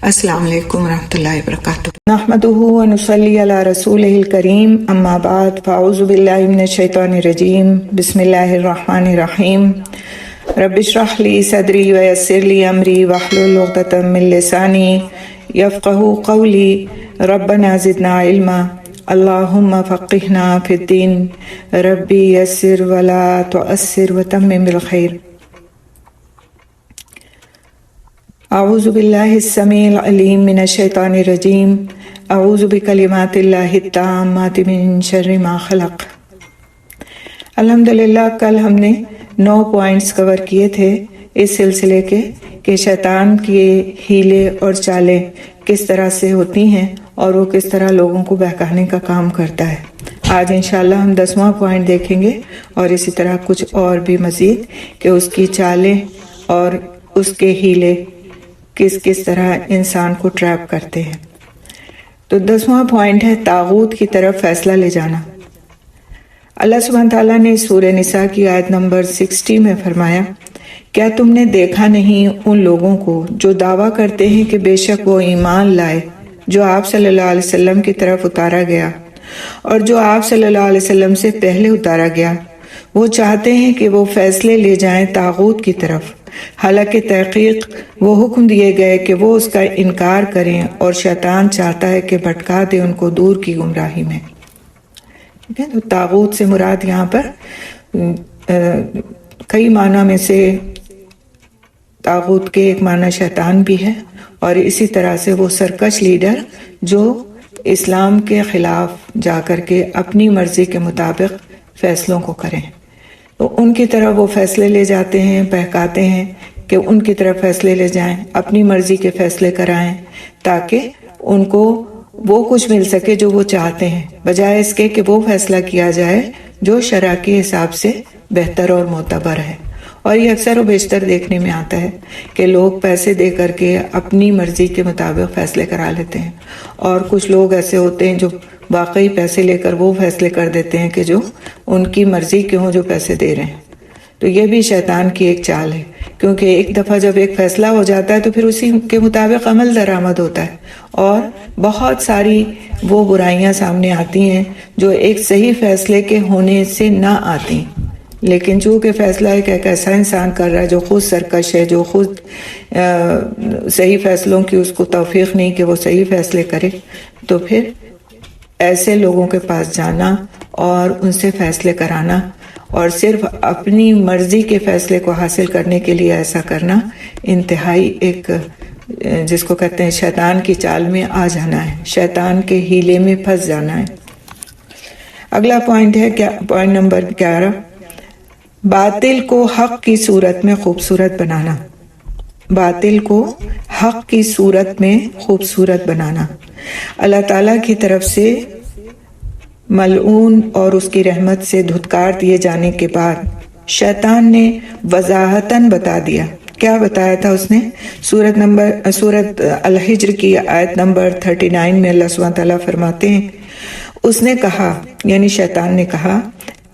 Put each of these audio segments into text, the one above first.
السلام علیکم ورحمۃ اللہ وبرکاتہ۔ نحمدہ ونصلی علی رسولہ الکریم، اما بعد، فاعوذ باللہ من الشیطان الرجیم، بسم اللہ الرحمن الرحیم۔ رب اشرح لی صدری ویسر لی امری واحلل عقدۃ من لسانی یفقہوا قولی، ربنا زدنا علما، اللہم فقہنا فی الدین، ربی یسر ولا تعسر وتمم بالخیر۔ اعوذ باللہ السمیع العلیم من الشیطان الرجیم، اعوذ بکلمات اللہ التامات من شر ما خلق۔ الحمدللہ کل ہم نے 9 پوائنٹس کور کیے تھے اس سلسلے کے کہ شیطان کے ہیلے اور چالیں کس طرح سے ہوتی ہیں اور وہ کس طرح لوگوں کو بہکانے کا کام کرتا ہے۔ آج انشاءاللہ ہم 10واں پوائنٹ دیکھیں گے اور اسی طرح کچھ اور بھی مزید کہ اس کی چالیں اور اس کے ہیلے کس طرح انسان کو ٹریپ کرتے ہیں۔ تو 10واں پوائنٹ ہے طاغوت کی طرف فیصلہ لے جانا۔ اللہ سبحانہ تعالیٰ نے سورہ نساء کی آیت نمبر 60 میں فرمایا، کیا تم نے دیکھا نہیں ان لوگوں کو جو دعویٰ کرتے ہیں کہ بے شک وہ ایمان لائے جو آپ صلی اللہ علیہ وسلم کی طرف اتارا گیا اور جو آپ صلی اللہ علیہ وسلم سے پہلے اتارا گیا، وہ چاہتے ہیں کہ وہ فیصلے لے جائیں طاغوت کی طرف، حالانکہ تحقیق وہ حکم دیے گئے کہ وہ اس کا انکار کریں اور شیطان چاہتا ہے کہ بھٹکا دے ان کو دور کی گمراہی میں۔ ٹھیک ہے، تو طاغوت سے مراد یہاں پر کئی معنی میں سے طاغوت کے ایک معنی شیطان بھی ہے، اور اسی طرح سے وہ سرکش لیڈر جو اسلام کے خلاف جا کر کے اپنی مرضی کے مطابق فیصلوں کو کریں، تو ان کی طرف وہ فیصلے لے جاتے ہیں، بہکاتے ہیں کہ ان کی طرف فیصلے لے جائیں، اپنی مرضی کے فیصلے کرائیں تاکہ ان کو وہ کچھ مل سکے جو وہ چاہتے ہیں، بجائے اس کے کہ وہ فیصلہ کیا جائے جو شرع کے حساب سے بہتر اور معتبر ہے۔ اور یہ اکثر و بیشتر دیکھنے میں آتا ہے کہ لوگ پیسے دے کر کے اپنی مرضی کے مطابق فیصلے کرا لیتے ہیں، اور کچھ لوگ ایسے ہوتے ہیں جو واقعی پیسے لے کر وہ فیصلے کر دیتے ہیں کہ جو ان کی مرضی کے ہوں جو پیسے دے رہے ہیں۔ تو یہ بھی شیطان کی ایک چال ہے، کیونکہ ایک دفعہ جب ایک فیصلہ ہو جاتا ہے تو پھر اسی کے مطابق عمل درآمد ہوتا ہے، اور بہت ساری وہ برائیاں سامنے آتی ہیں جو ایک صحیح فیصلے کے ہونے سے نہ آتی، لیکن چونکہ فیصلہ ایک ایسا انسان کر رہا ہے جو خود سرکش ہے، جو خود صحیح فیصلوں کی اس کو توفیق نہیں کہ وہ صحیح فیصلے کرے، تو پھر ایسے لوگوں کے پاس جانا اور ان سے فیصلے کرانا اور صرف اپنی مرضی کے فیصلے کو حاصل کرنے کے لیے ایسا کرنا انتہائی ایک جس کو کہتے ہیں شیطان کی چال میں آ جانا ہے، شیطان کے ہیلے میں پھنس جانا ہے۔ اگلا پوائنٹ ہے پوائنٹ نمبر 11، باطل کو حق کی صورت میں خوبصورت بنانا۔ باطل کو حق کی صورت میں خوبصورت بنانا۔ اللہ تعالیٰ کی طرف سے ملعون اور اس کی رحمت سے دھتکار دیے جانے کے بعد شیطان نے وضاحتاً بتا دیا۔ کیا بتایا تھا اس نے؟ سورت الحجر کی آیت نمبر 39 میں اللہ سبحانہ تعالیٰ فرماتے ہیں، اس نے کہا، یعنی شیطان نے کہا،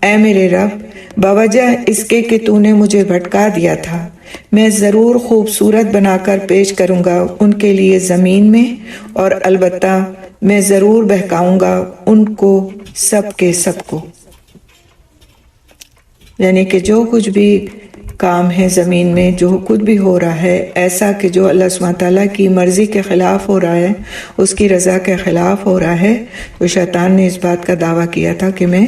اے میرے رب، بوجہ اس کے کہ تو نے مجھے بھٹکا دیا تھا، میں ضرور خوبصورت بنا کر پیش کروں گا ان کے لیے زمین میں، اور البتہ میں ضرور بہکاؤں گا ان کو سب کے سب کو۔ یعنی کہ جو کچھ بھی کام ہے زمین میں، جو کچھ بھی ہو رہا ہے ایسا کہ جو اللہ سبحانہ تعالیٰ کی مرضی کے خلاف ہو رہا ہے، اس کی رضا کے خلاف ہو رہا ہے، تو شیطان نے اس بات کا دعویٰ کیا تھا کہ میں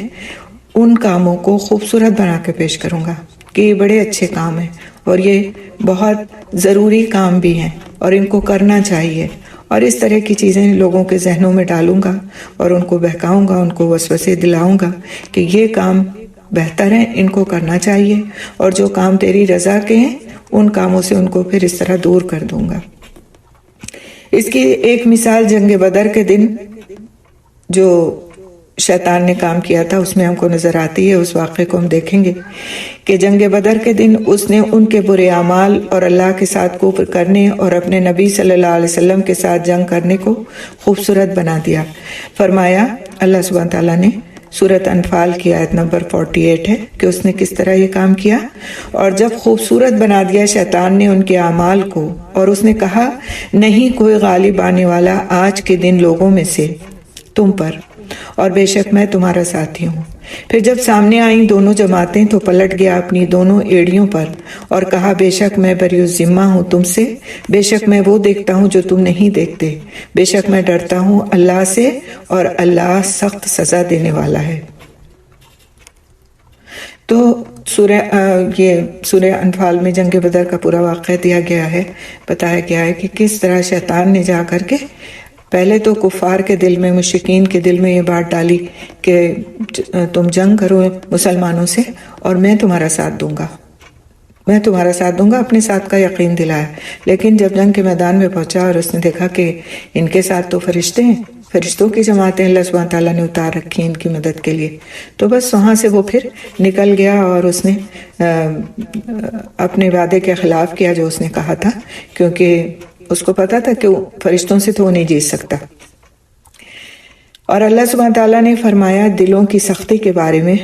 ان کاموں کو خوبصورت بنا کے پیش کروں گا کہ یہ بڑے اچھے کام ہیں اور یہ بہت ضروری کام بھی ہیں اور ان کو کرنا چاہیے، اور اس طرح کی چیزیں لوگوں کے ذہنوں میں ڈالوں گا اور ان کو بہکاؤں گا، ان کو وسوسے دلاؤں گا کہ یہ کام بہتر ہیں، ان کو کرنا چاہیے، اور جو کام تیری رضا کے ہیں ان کاموں سے ان کو پھر اس طرح دور کر دوں گا۔ اس کی ایک مثال جنگ بدر کے دن جو شیطان نے کام کیا تھا اس میں ہم کو نظر آتی ہے، اس واقعے کو ہم دیکھیں گے کہ جنگ بدر کے دن اس نے ان کے برے اعمال اور اللہ کے ساتھ کفر کرنے اور اپنے نبی صلی اللہ علیہ وسلم کے ساتھ جنگ کرنے کو خوبصورت بنا دیا۔ فرمایا اللہ سبحانہ تعالیٰ نے، سورۃ انفال کی آیت نمبر 48 ہے کہ اس نے کس طرح یہ کام کیا. اور جب خوبصورت بنا دیا شیطان نے ان کے اعمال کو، اور اس نے کہا نہیں کوئی غالب آنے والا آج کے دن لوگوں میں سے تم پر، اور بے شک میں تمہارا ساتھی ہوں. پھر جب سامنے آئیں دونوں جماعتیں تو پلٹ گیا اپنی دونوں ایڑیوں پر اور کہا بے شک میں بری الذمہ ہوں تم سے، بے شک میں وہ دیکھتا ہوں جو تم نہیں دیکھتے، بے شک میں ڈرتا ہوں اللہ سے اور اللہ سخت سزا دینے والا ہے. تو سورہ انفال میں جنگ بدر کا پورا واقعہ دیا گیا ہے، بتایا گیا ہے کہ کس طرح شیطان نے جا کر کے پہلے تو کفار کے دل میں، مشرکین کے دل میں یہ بات ڈالی کہ تم جنگ کرو مسلمانوں سے اور میں تمہارا ساتھ دوں گا، میں تمہارا ساتھ دوں گا، اپنے ساتھ کا یقین دلایا. لیکن جب جنگ کے میدان میں پہنچا اور اس نے دیکھا کہ ان کے ساتھ تو فرشتے ہیں، فرشتوں کی جماعتیں اللہ سبحانہ تعالیٰ نے اتار رکھی ان کی مدد کے لیے، تو بس وہاں سے وہ پھر نکل گیا اور اس نے اپنے وعدے کے خلاف کیا جو اس نے کہا تھا، کیونکہ اس کو پتا تھا کہ فرشتوں سے تو وہ نہیں جیت سکتا. اور اللہ سبحانہ تعالیٰ نے فرمایا دلوں کی سختی کے بارے میں،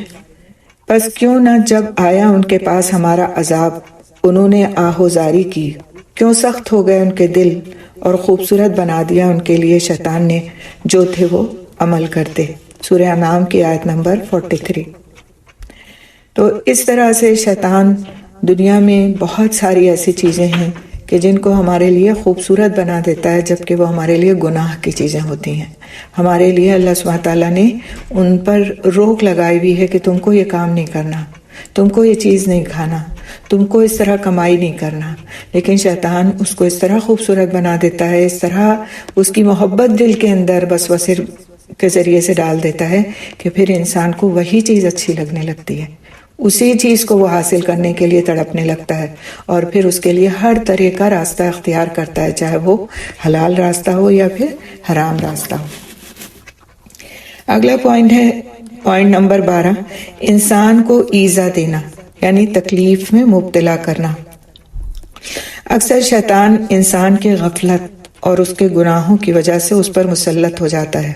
پس کیوں نہ جب آیا ان کے پاس ہمارا عذاب انہوں نے آہوزاری کی، کیوں سخت ہو گئے ان کے دل، اور خوبصورت بنا دیا ان کے لیے شیطان نے جو تھے وہ عمل کرتے. سورہ انعام کی آیت نمبر 43. تو اس طرح سے شیطان دنیا میں بہت ساری ایسی چیزیں ہیں کہ جن کو ہمارے لیے خوبصورت بنا دیتا ہے، جبکہ وہ ہمارے لیے گناہ کی چیزیں ہوتی ہیں. ہمارے لیے اللہ سبحانہ تعالیٰ نے ان پر روک لگائی ہوئی ہے کہ تم کو یہ کام نہیں کرنا، تم کو یہ چیز نہیں کھانا، تم کو اس طرح کمائی نہیں کرنا. لیکن شیطان اس کو اس طرح خوبصورت بنا دیتا ہے، اس طرح اس کی محبت دل کے اندر وسوسے کے ذریعے سے ڈال دیتا ہے کہ پھر انسان کو وہی چیز اچھی لگنے لگتی ہے، اسی چیز کو وہ حاصل کرنے کے لیے تڑپنے لگتا ہے، اور پھر اس کے لیے ہر طرح کا راستہ اختیار کرتا ہے، چاہے وہ حلال راستہ ہو یا پھر حرام راستہ ہو. اگلا پوائنٹ ہے پوائنٹ نمبر 12، انسان کو ایذا دینا یعنی تکلیف میں مبتلا کرنا. اکثر شیطان انسان کے غفلت اور اس کے گناہوں کی وجہ سے اس پر مسلط ہو جاتا ہے،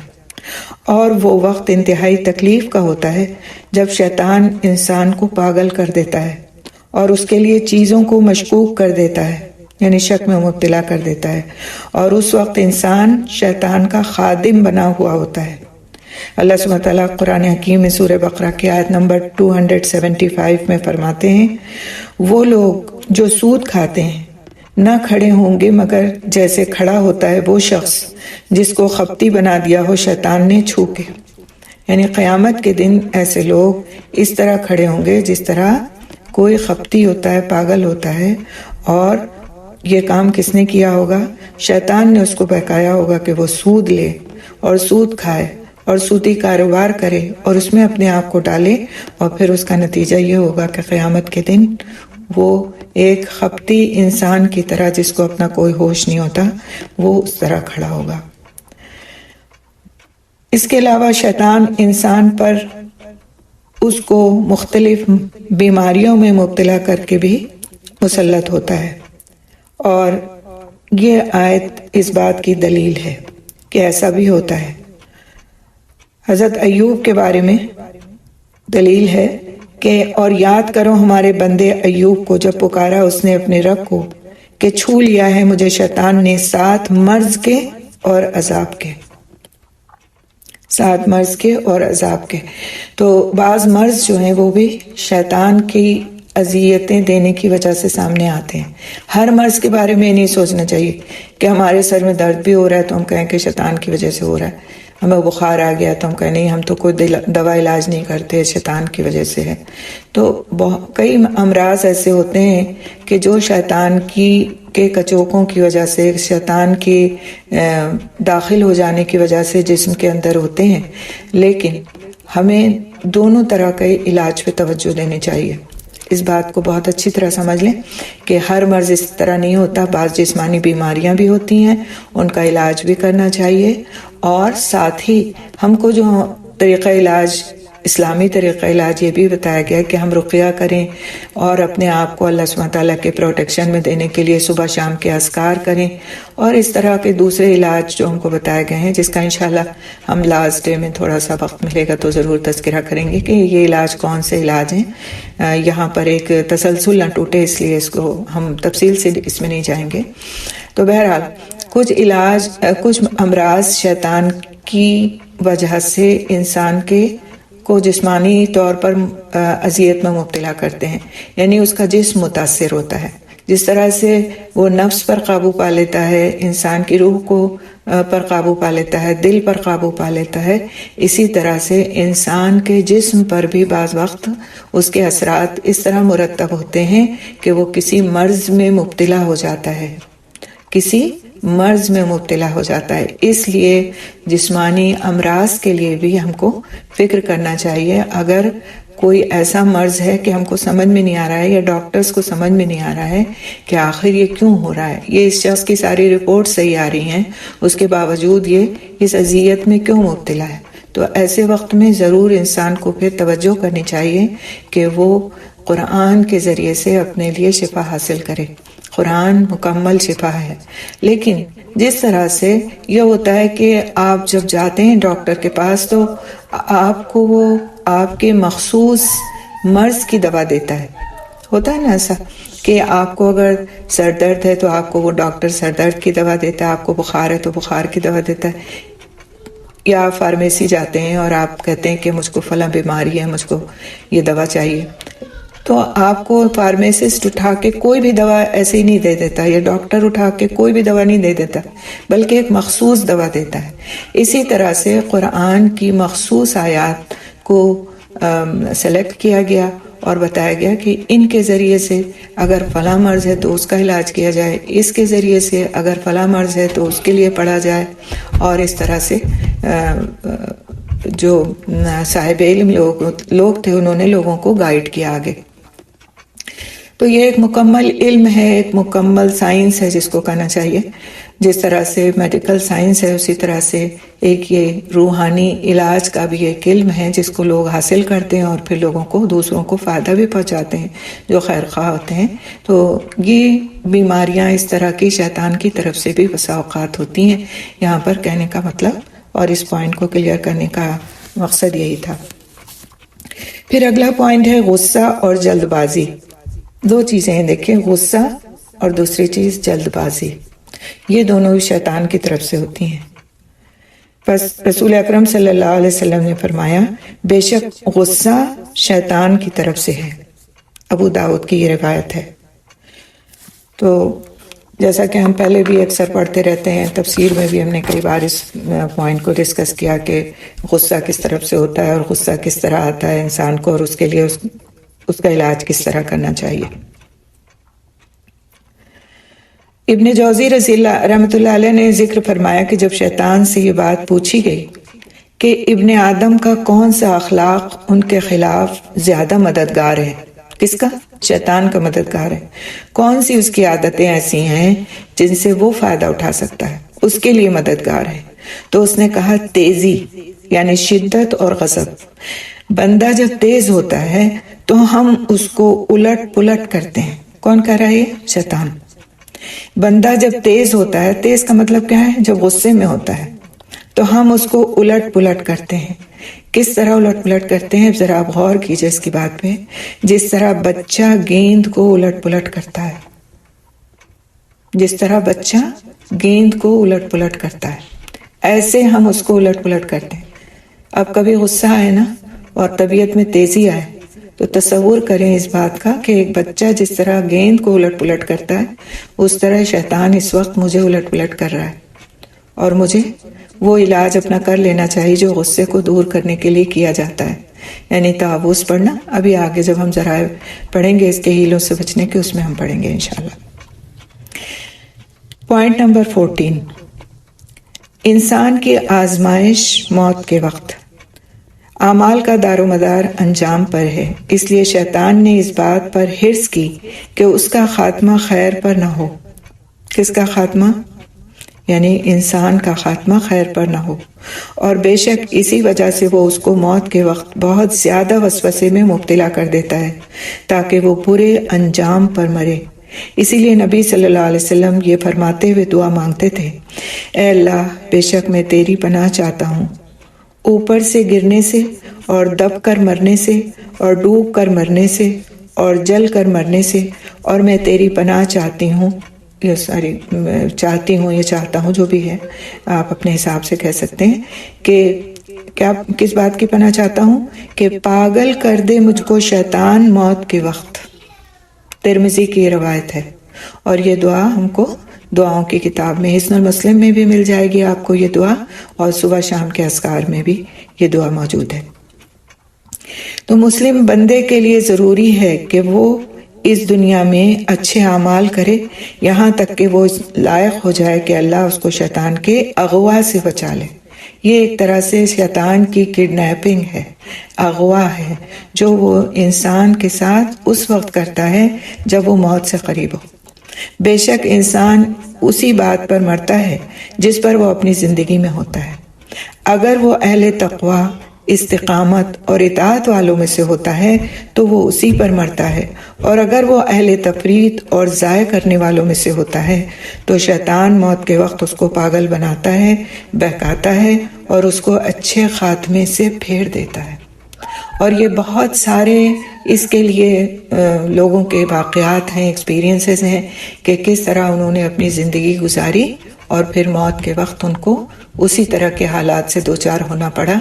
اور وہ وقت انتہائی تکلیف کا ہوتا ہے جب شیطان انسان کو پاگل کر دیتا ہے اور اس کے لیے چیزوں کو مشکوک کر دیتا ہے، یعنی شک میں مبتلا کر دیتا ہے، اور اس وقت انسان شیطان کا خادم بنا ہوا ہوتا ہے. اللہ سبحانہ تعالیٰ قرآن حکیم میں سورہ بقرہ کی آیت نمبر 275 میں فرماتے ہیں وہ لوگ جو سود کھاتے ہیں نہ کھڑے ہوں گے مگر جیسے کھڑا ہوتا ہے وہ شخص جس کو خپتی بنا دیا ہو شیطان نے چھو کے. یعنی قیامت کے دن ایسے لوگ اس طرح کھڑے ہوں گے جس طرح کوئی خپتی ہوتا ہے، پاگل ہوتا ہے، اور یہ کام کس نے کیا ہوگا؟ شیطان نے اس کو بہکایا ہوگا کہ وہ سود لے اور سود کھائے اور سودی کاروبار کرے اور اس میں اپنے آپ کو ڈالے، اور پھر اس کا نتیجہ یہ ہوگا کہ قیامت کے دن وہ ایک خپتی انسان کی طرح جس کو اپنا کوئی ہوش نہیں ہوتا وہ اس طرح کھڑا ہوگا. اس کے علاوہ شیطان انسان پر اس کو مختلف بیماریوں میں مبتلا کر کے بھی مسلط ہوتا ہے، اور یہ آیت اس بات کی دلیل ہے کہ ایسا بھی ہوتا ہے. حضرت ایوب کے بارے میں دلیل ہے کہ اور یاد کرو ہمارے بندے ایوب کو جب پکارا اس نے اپنے رب کو کہ چھو لیا ہے مجھے شیطان نے 7 مرض کے اور عذاب کے. 7 مرض کے اور عذاب کے. تو بعض مرض جو ہیں وہ بھی شیطان کی اذیتیں دینے کی وجہ سے سامنے آتے ہیں. ہر مرض کے بارے میں نہیں سوچنا چاہیے کہ ہمارے سر میں درد بھی ہو رہا ہے تو ہم کہیں کہ شیطان کی وجہ سے ہو رہا ہے، ہمیں بخار آ گیا تو ہم کہیں نہیں ہم تو کوئی دوا علاج نہیں کرتے، شیطان کی وجہ سے ہے. تو کئی امراض ایسے ہوتے ہیں کہ جو شیطان کے کچوکوں کی وجہ سے، شیطان کی داخل ہو جانے کی وجہ سے جسم کے اندر ہوتے ہیں. لیکن ہمیں دونوں طرح کے علاج پہ توجہ دینی چاہیے. اس بات کو بہت اچھی طرح سمجھ لیں کہ ہر مرض اس طرح نہیں ہوتا، بعض جسمانی بیماریاں بھی ہوتی ہیں، ان کا علاج بھی کرنا چاہیے، اور ساتھ ہی ہم کو جو طریقہ علاج اسلامی طریقہ علاج یہ بھی بتایا گیا کہ ہم رقیہ کریں اور اپنے آپ کو اللہ سبحانہ تعالیٰ کے پروٹیکشن میں دینے کے لیے صبح شام کے اذکار کریں، اور اس طرح کے دوسرے علاج جو ہم کو بتائے گئے ہیں، جس کا انشاءاللہ ہم لاسٹ ڈے میں تھوڑا سا وقت ملے گا تو ضرور تذکرہ کریں گے کہ یہ علاج کون سے علاج ہیں۔ یہاں پر ایک تسلسل نہ ٹوٹے اس لیے اس کو ہم تفصیل سے اس میں نہیں جائیں گے۔ تو بہرحال کچھ امراض شیطان کی وجہ سے انسان کو جسمانی طور پر اذیت میں مبتلا کرتے ہیں، یعنی اس کا جسم متاثر ہوتا ہے۔ جس طرح سے وہ نفس پر قابو پا لیتا ہے، انسان کی روح کو پر قابو پا لیتا ہے، دل پر قابو پا لیتا ہے، اسی طرح سے انسان کے جسم پر بھی بعض وقت اس کے اثرات اس طرح مرتب ہوتے ہیں کہ وہ کسی مرض میں مبتلا ہو جاتا ہے، کسی مرض میں مبتلا ہو جاتا ہے۔ اس لیے جسمانی امراض کے لیے بھی ہم کو فکر کرنا چاہیے۔ اگر کوئی ایسا مرض ہے کہ ہم کو سمجھ میں نہیں آ رہا ہے یا ڈاکٹرز کو سمجھ میں نہیں آ رہا ہے کہ آخر یہ کیوں ہو رہا ہے، یہ اس شخص کی ساری رپورٹ صحیح آ رہی ہیں، اس کے باوجود یہ اس اذیت میں کیوں مبتلا ہے، تو ایسے وقت میں ضرور انسان کو پھر توجہ کرنی چاہیے کہ وہ قرآن کے ذریعے سے اپنے لیے شفا حاصل کرے۔ قرآن مکمل شفا ہے، لیکن جس طرح سے یہ ہوتا ہے کہ آپ جب جاتے ہیں ڈاکٹر کے پاس تو آپ کو وہ آپ کے مخصوص مرض کی دوا دیتا ہے۔ ہوتا ہے نا ایسا کہ آپ کو اگر سر درد ہے تو آپ کو وہ ڈاکٹر سر درد کی دوا دیتا ہے، آپ کو بخار ہے تو بخار کی دوا دیتا ہے، یا آپ فارمیسی جاتے ہیں اور آپ کہتے ہیں کہ مجھ کو فلاں بیماری ہے، مجھ کو یہ دوا چاہیے، تو آپ کو فارمیسسٹ اٹھا کے کوئی بھی دوا ایسے ہی نہیں دے دیتا، یا ڈاکٹر اٹھا کے کوئی بھی دوا نہیں دے دیتا، بلکہ ایک مخصوص دوا دیتا ہے۔ اسی طرح سے قرآن کی مخصوص آیات کو سلیکٹ کیا گیا اور بتایا گیا کہ ان کے ذریعے سے اگر فلاں مرض ہے تو اس کا علاج کیا جائے، اس کے ذریعے سے اگر فلاں مرض ہے تو اس کے لیے پڑھا جائے، اور اس طرح سے جو صاحب علم لوگ تھے انہوں نے لوگوں کو گائیڈ کیا آگے۔ تو یہ ایک مکمل علم ہے، ایک مکمل سائنس ہے جس کو کہنا چاہیے۔ جس طرح سے میڈیکل سائنس ہے، اسی طرح سے ایک یہ روحانی علاج کا بھی ایک علم ہے جس کو لوگ حاصل کرتے ہیں اور پھر لوگوں کو دوسروں کو فائدہ بھی پہنچاتے ہیں جو خیر خواہ ہوتے ہیں۔ تو یہ بیماریاں اس طرح کی شیطان کی طرف سے بھی بسا اوقات ہوتی ہیں۔ یہاں پر کہنے کا مطلب اور اس پوائنٹ کو کلیئر کرنے کا مقصد یہی تھا۔ پھر اگلا پوائنٹ ہے غصہ اور جلد بازی۔ دو چیزیں ہیں، دیکھیں، غصہ اور دوسری چیز جلد بازی، یہ دونوں شیطان کی طرف سے ہوتی ہیں۔ پس رسول اکرم صلی اللہ علیہ وسلم نے فرمایا بے شک غصہ شیطان کی طرف سے ہے۔ ابو داؤد کی یہ روایت ہے۔ تو جیسا کہ ہم پہلے بھی اکثر پڑھتے رہتے ہیں، تفسیر میں بھی ہم نے کئی بار اس پوائنٹ کو ڈسکس کیا کہ غصہ کس طرف سے ہوتا ہے اور غصہ کس طرح آتا ہے انسان کو، اور اس کے لیے اس کا علاج کس طرح کرنا چاہیے۔ ابن جوزی رضی اللہ رحمۃ اللہ علیہ نے ذکر فرمایا کہ جب شیطان سے یہ بات پوچھی گئی کہ ابن آدم کا کون سا اخلاق ان کے خلاف زیادہ مددگار ہے، کس کا؟ شیطان کا مددگار ہے، کون سی اس کی عادتیں ایسی ہیں جن سے وہ فائدہ اٹھا سکتا ہے، اس کے لیے مددگار ہے، تو اس نے کہا تیزی، یعنی شدت اور غضب۔ بندہ جب تیز ہوتا ہے تو ہم اس کو الٹ پلٹ کرتے ہیں۔ کون کہہ رہا ہے؟ شیطان۔ بندہ جب تیز ہوتا ہے، تیز کا مطلب کیا ہے؟ جب غصے میں ہوتا ہے تو ہم اس کو الٹ پلٹ کرتے ہیں۔ کس طرح الٹ پلٹ کرتے ہیں؟ ذرا آپ غور کیجئے اس کی بات پہ۔ جس طرح بچہ گیند کو الٹ پلٹ کرتا ہے، جس طرح بچہ گیند کو الٹ پلٹ کرتا ہے، ایسے ہم اس کو الٹ پلٹ کرتے ہیں۔ اب کبھی غصہ آئے نا اور طبیعت میں تیزی آئے تو تصور کریں اس بات کا کہ ایک بچہ جس طرح گیند کو الٹ پلٹ کرتا ہے، اس طرح شیطان اس وقت مجھے الٹ پلٹ کر رہا ہے، اور مجھے وہ علاج اپنا کر لینا چاہیے جو غصے کو دور کرنے کے لیے کیا جاتا ہے، یعنی تعوذ پڑھنا۔ ابھی آگے جب ہم ذرائع پڑھیں گے اس کے ہیلوں سے بچنے کے، اس میں ہم پڑھیں گے انشاءاللہ۔ پوائنٹ نمبر 14، انسان کی آزمائش موت کے وقت۔ اعمال کا دار و مدار انجام پر ہے، اس لیے شیطان نے اس بات پر حرص کی کہ اس کا خاتمہ خیر پر نہ ہو۔ کس کا خاتمہ؟ یعنی انسان کا خاتمہ خیر پر نہ ہو، اور بے شک اسی وجہ سے وہ اس کو موت کے وقت بہت زیادہ وسوسے میں مبتلا کر دیتا ہے تاکہ وہ برے انجام پر مرے۔ اسی لیے نبی صلی اللہ علیہ وسلم یہ فرماتے ہوئے دعا مانگتے تھے، اے اللہ بے شک میں تیری پناہ چاہتا ہوں اوپر سے گرنے سے اور دب کر مرنے سے اور ڈوب کر مرنے سے اور جل کر مرنے سے، اور میں تیری پناہ چاہتی ہوں یا چاہتا ہوں جو بھی ہے آپ اپنے حساب سے کہہ سکتے ہیں کہ کیا کس بات کی پناہ چاہتا ہوں کہ پاگل کر دے مجھ کو شیطان موت کے وقت۔ ترمذی کی یہ روایت ہے، اور یہ دعا ہم کو دعاؤں کی کتاب میں حصن المسلم میں بھی مل جائے گی آپ کو یہ دعا، اور صبح شام کے اذکار میں بھی یہ دعا موجود ہے۔ تو مسلم بندے کے لیے ضروری ہے کہ وہ اس دنیا میں اچھے اعمال کرے یہاں تک کہ وہ لائق ہو جائے کہ اللہ اس کو شیطان کے اغوا سے بچا لے۔ یہ ایک طرح سے شیطان کی کڈنیپنگ ہے، اغوا ہے، جو وہ انسان کے ساتھ اس وقت کرتا ہے جب وہ موت سے قریب ہو۔ بے شک انسان اسی بات پر مرتا ہے جس پر وہ اپنی زندگی میں ہوتا ہے۔ اگر وہ اہل تقوی، استقامت اور اطاعت والوں میں سے ہوتا ہے تو وہ اسی پر مرتا ہے، اور اگر وہ اہل تفریط اور ضائع کرنے والوں میں سے ہوتا ہے تو شیطان موت کے وقت اس کو پاگل بناتا ہے، بہکاتا ہے اور اس کو اچھے خاتمے سے پھیر دیتا ہے۔ اور یہ بہت سارے اس کے لیے لوگوں کے واقعات ہیں، ایکسپیرینسز ہیں کہ کس طرح انہوں نے اپنی زندگی گزاری اور پھر موت کے وقت ان کو اسی طرح کے حالات سے دوچار ہونا پڑا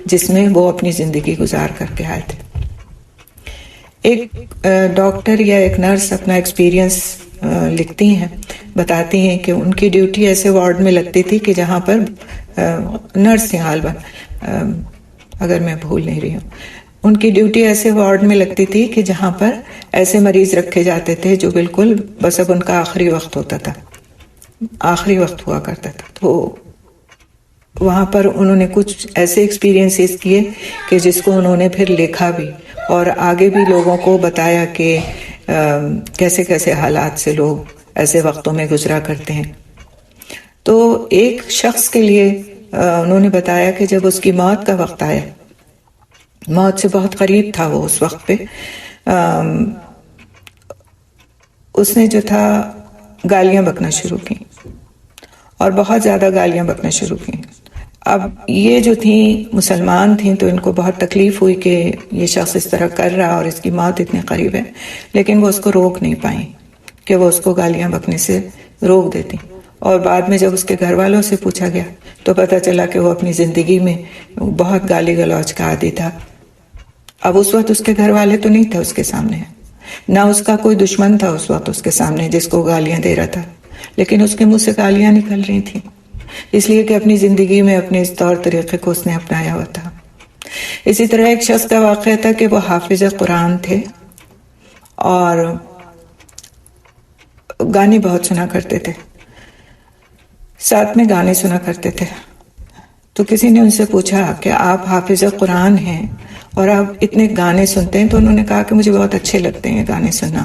جس میں وہ اپنی زندگی گزار کر کے آئے تھے۔ ایک ڈاکٹر یا ایک نرس اپنا ایکسپیرینس لکھتی ہیں، بتاتی ہیں کہ ان کی ڈیوٹی ایسے وارڈ میں لگتی تھی کہ جہاں پر نرس تھیں غالباً، اگر میں بھول نہیں رہی ہوں، ان کی ڈیوٹی ایسے وارڈ میں لگتی تھی کہ جہاں پر ایسے مریض رکھے جاتے تھے جو بالکل بس اب ان کا آخری وقت ہوتا تھا، آخری وقت ہوا کرتا تھا۔ تو وہاں پر انہوں نے کچھ ایسے ایکسپیرینسز کیے کہ جس کو انہوں نے پھر لکھا بھی اور آگے بھی لوگوں کو بتایا کہ کیسے کیسے حالات سے لوگ ایسے وقتوں میں گزرا کرتے ہیں۔ تو ایک شخص کے لیے انہوں نے بتایا کہ جب اس کی موت کا وقت آیا، موت سے بہت قریب تھا وہ اس وقت پہ، اس نے جو تھا گالیاں بکنا شروع کی اور بہت زیادہ گالیاں بکنا شروع کی۔ اب یہ جو تھیں مسلمان تھیں تو ان کو بہت تکلیف ہوئی کہ یہ شخص اس طرح کر رہا اور اس کی موت اتنے قریب ہے، لیکن وہ اس کو روک نہیں پائیں کہ وہ اس کو گالیاں بکنے سے روک دیتی۔ اور بعد میں جب اس کے گھر والوں سے پوچھا گیا تو پتہ چلا کہ وہ اپنی زندگی میں بہت گالی گلوچ کا عادی تھا۔ اب اس وقت اس کے گھر والے تو نہیں تھے اس کے سامنے، نہ اس کا کوئی دشمن تھا اس وقت اس کے سامنے جس کو گالیاں دے رہا تھا، لیکن اس کے منہ سے گالیاں نکل رہی تھیں، اس لیے کہ اپنی زندگی میں اپنے اس طور طریقے کو اس نے اپنایا ہوا تھا۔ اسی طرح ایک شخص کا واقعہ تھا کہ وہ حافظ قرآن تھے اور گانے بہت سنا کرتے تھے، ساتھ میں گانے سنا کرتے تھے۔ تو کسی نے ان سے پوچھا کہ آپ حافظ قرآن ہیں اور آپ اتنے گانے سنتے ہیں؟ تو انہوں نے کہا کہ مجھے بہت اچھے لگتے ہیں گانے سننا،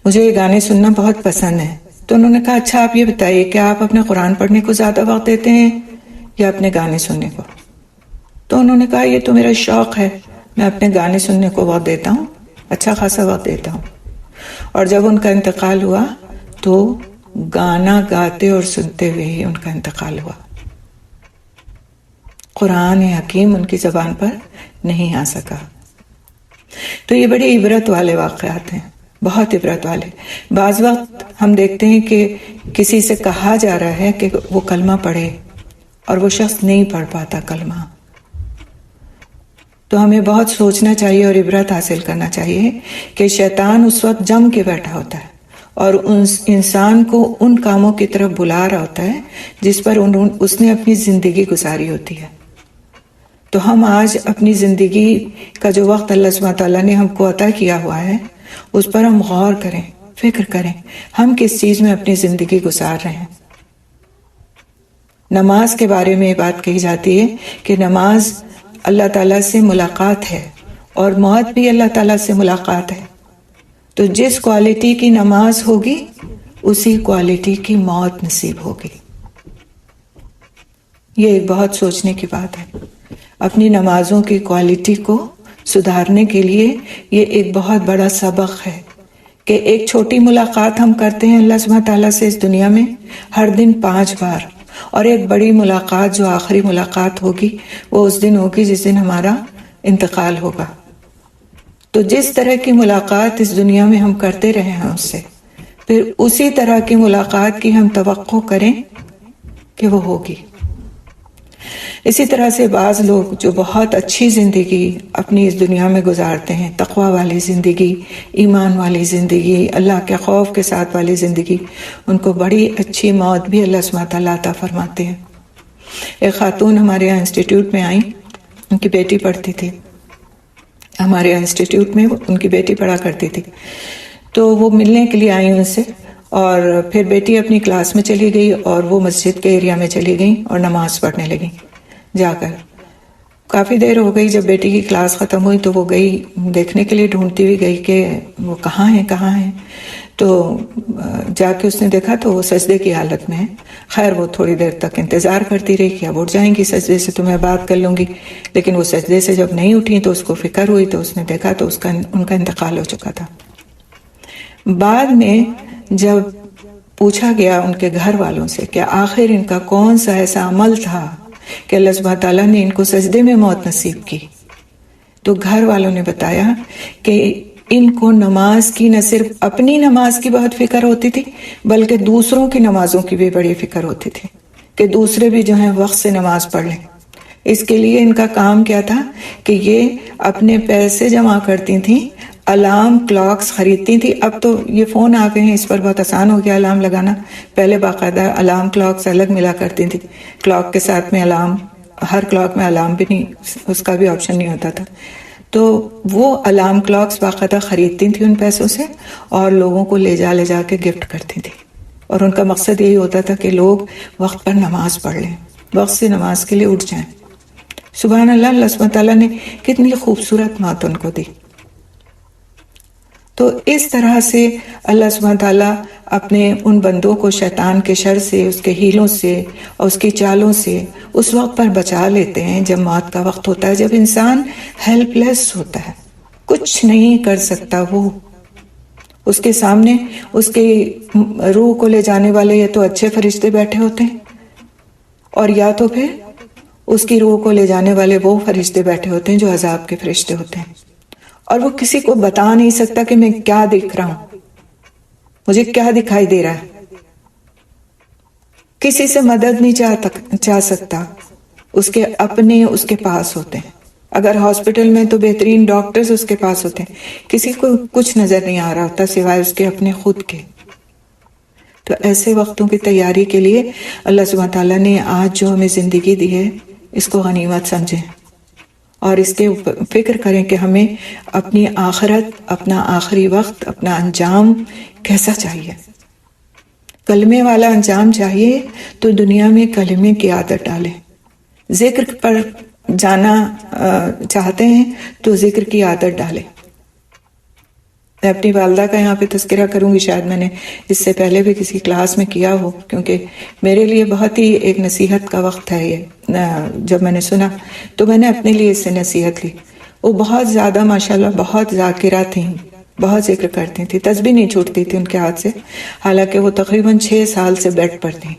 مجھے یہ گانے سننا بہت پسند ہے۔ تو انہوں نے کہا اچھا آپ یہ بتائیے کہ آپ اپنے قرآن پڑھنے کو زیادہ وقت دیتے ہیں یا اپنے گانے سننے کو؟ تو انہوں نے کہا یہ تو میرا شوق ہے، میں اپنے گانے سننے کو وقت دیتا ہوں، اچھا خاصا وقت دیتا ہوں۔ اور جب ان کا انتقال ہوا تو گانا گاتے اور سنتے ہوئے ہی ان کا انتقال ہوا۔ قرآن حکیم ان کی زبان پر نہیں آ سکا۔ تو یہ بڑے عبرت والے واقعات ہیں، بہت عبرت والے۔ بعض وقت ہم دیکھتے ہیں کہ کسی سے کہا جا رہا ہے کہ وہ کلمہ پڑھے اور وہ شخص نہیں پڑھ پاتا کلمہ، تو ہمیں بہت سوچنا چاہیے اور عبرت حاصل کرنا چاہیے کہ شیطان اس وقت جم کے بیٹھا ہوتا ہے اور انسان کو ان کاموں کی طرف بلا رہا ہوتا ہے جس پر اس نے اپنی زندگی گزاری ہوتی ہے۔ تو ہم آج اپنی زندگی کا جو وقت اللہ سبحانہ تعالیٰ نے ہم کو عطا کیا ہوا ہے اس پر ہم غور کریں، فکر کریں، ہم کس چیز میں اپنی زندگی گزار رہے ہیں۔ نماز کے بارے میں یہ بات کہی جاتی ہے کہ نماز اللہ تعالیٰ سے ملاقات ہے اور موت بھی اللہ تعالیٰ سے ملاقات ہے۔ تو جس کوالٹی کی نماز ہوگی اسی کوالٹی کی موت نصیب ہوگی۔ یہ ایک بہت سوچنے کی بات ہے۔ اپنی نمازوں کی کوالٹی کو سدھارنے کے لیے یہ ایک بہت بڑا سبق ہے کہ ایک چھوٹی ملاقات ہم کرتے ہیں اللہ سبحانہ تعالیٰ سے اس دنیا میں ہر دن 5 بار، اور ایک بڑی ملاقات جو آخری ملاقات ہوگی وہ اس دن ہوگی جس دن ہمارا انتقال ہوگا۔ تو جس طرح کی ملاقات اس دنیا میں ہم کرتے رہے ہیں اس سے، پھر اسی طرح کی ملاقات کی ہم توقع کریں کہ وہ ہوگی۔ اسی طرح سے بعض لوگ جو بہت اچھی زندگی اپنی اس دنیا میں گزارتے ہیں، تقوی والی زندگی، ایمان والی زندگی، اللہ کے خوف کے ساتھ والی زندگی، ان کو بڑی اچھی موت بھی اللہ سبحانہ تعالیٰ عطا فرماتے ہیں۔ ایک خاتون ہمارے یہاں انسٹیٹیوٹ میں آئیں، ان کی بیٹی پڑھتی تھی ہمارے یہاں انسٹیٹیوٹ میں، ان کی بیٹی پڑھا کرتی تھی، تو وہ ملنے کے لیے آئی ان سے، اور پھر بیٹی اپنی کلاس میں چلی گئی اور وہ مسجد کے ایریا میں چلی گئی اور نماز پڑھنے لگی جا کر۔ کافی دیر ہو گئی، جب بیٹی کی کلاس ختم ہوئی تو وہ گئی دیکھنے کے لیے، ڈھونڈتی ہوئی گئی کہ وہ کہاں ہیں، تو جا کے اس نے دیکھا تو وہ سجدے کی حالت میں ہے۔ خیر وہ تھوڑی دیر تک انتظار کرتی رہی کہ اب اٹھ جائیں گی سجدے سے تو میں بات کر لوں گی، لیکن وہ سجدے سے جب نہیں اٹھی تو اس کو فکر ہوئی، تو اس نے دیکھا تو ان کا انتقال ہو چکا تھا۔ بعد میں جب پوچھا گیا ان کے گھر والوں سے کہ آخر ان کا کون سا ایسا عمل تھا کہ اللہ سبحانہ تعالیٰ نے ان کو سجدے میں موت نصیب کی، تو گھر والوں نے بتایا کہ ان کو نماز کی نہ صرف اپنی نماز کی بہت فکر ہوتی تھی بلکہ دوسروں کی نمازوں کی بھی بڑی فکر ہوتی تھی کہ دوسرے بھی جو ہیں وقت سے نماز پڑھ لیں۔ اس کے لیے ان کا کام کیا تھا کہ یہ اپنے پیسے جمع کرتی تھیں، الارم کلاکس خریدتی تھی۔ اب تو یہ فون آ گئے ہیں، اس پر بہت آسان ہو گیا الارم لگانا، پہلے باقاعدہ الارم کلاکس الگ ملا کرتی تھی، کلاک کے ساتھ میں الارم، ہر کلاک میں الارم بھی نہیں، اس کا بھی آپشن نہیں ہوتا تھا، تو وہ الارم کلاکس باقاعدہ خریدتی تھیں ان پیسوں سے اور لوگوں کو لے جا کے گفٹ کرتی تھی، اور ان کا مقصد یہی ہوتا تھا کہ لوگ وقت پر نماز پڑھ لیں، وقت سے نماز کے لیے اٹھ جائیں۔ سبحان اللہ، اللہ سبحانہ تعالیٰ نے کتنی خوبصورت موت ان کو دی۔ تو اس طرح سے اللہ سبحانہ تعالیٰ اپنے ان بندوں کو شیطان کے شر سے، اس کے ہیلوں سے اور اس کی چالوں سے اس وقت پر بچا لیتے ہیں جب موت کا وقت ہوتا ہے، جب انسان ہیلپ لیس ہوتا ہے، کچھ نہیں کر سکتا، وہ اس کے سامنے اس کی روح کو لے جانے والے یا تو اچھے فرشتے بیٹھے ہوتے ہیں، اور یا تو پھر اس کی روح کو لے جانے والے وہ فرشتے بیٹھے ہوتے ہیں جو عذاب کے فرشتے ہوتے ہیں، اور وہ کسی کو بتا نہیں سکتا کہ میں کیا دیکھ رہا ہوں، مجھے کیا دکھائی دے رہا ہے، کسی سے مدد نہیں چاہ سکتا، اس کے اپنے اس کے پاس ہوتے ہیں۔ اگر ہاسپٹل میں تو بہترین ڈاکٹرز اس کے پاس ہوتے ہیں، کسی کو کچھ نظر نہیں آ رہا ہوتا سوائے اس کے اپنے خود کے۔ تو ایسے وقتوں کی تیاری کے لیے اللہ سبحانہ تعالیٰ نے آج جو ہمیں زندگی دی ہے اس کو غنیمت سمجھیں اور اس کے فکر کریں کہ ہمیں اپنی آخرت، اپنا آخری وقت، اپنا انجام کیسا چاہیے۔ کلمے والا انجام چاہیے تو دنیا میں کلمے کی عادت ڈالیں، ذکر پر جانا چاہتے ہیں تو ذکر کی عادت ڈالیں۔ میں اپنی والدہ کا یہاں پہ تذکرہ کروں گی، شاید میں نے اس سے پہلے بھی کسی کلاس میں کیا ہو، کیونکہ میرے لیے بہت ہی ایک نصیحت کا وقت ہے یہ۔ جب میں نے سنا تو میں نے اپنے لیے اس سے نصیحت لی۔ وہ بہت زیادہ ماشاءاللہ بہت ذاکرہ تھیں، بہت ذکر کرتی تھیں، تسبیح نہیں چھوٹتی تھی ان کے ہاتھ سے، حالانکہ وہ تقریباً 6 سال سے بیڈ پر تھیں،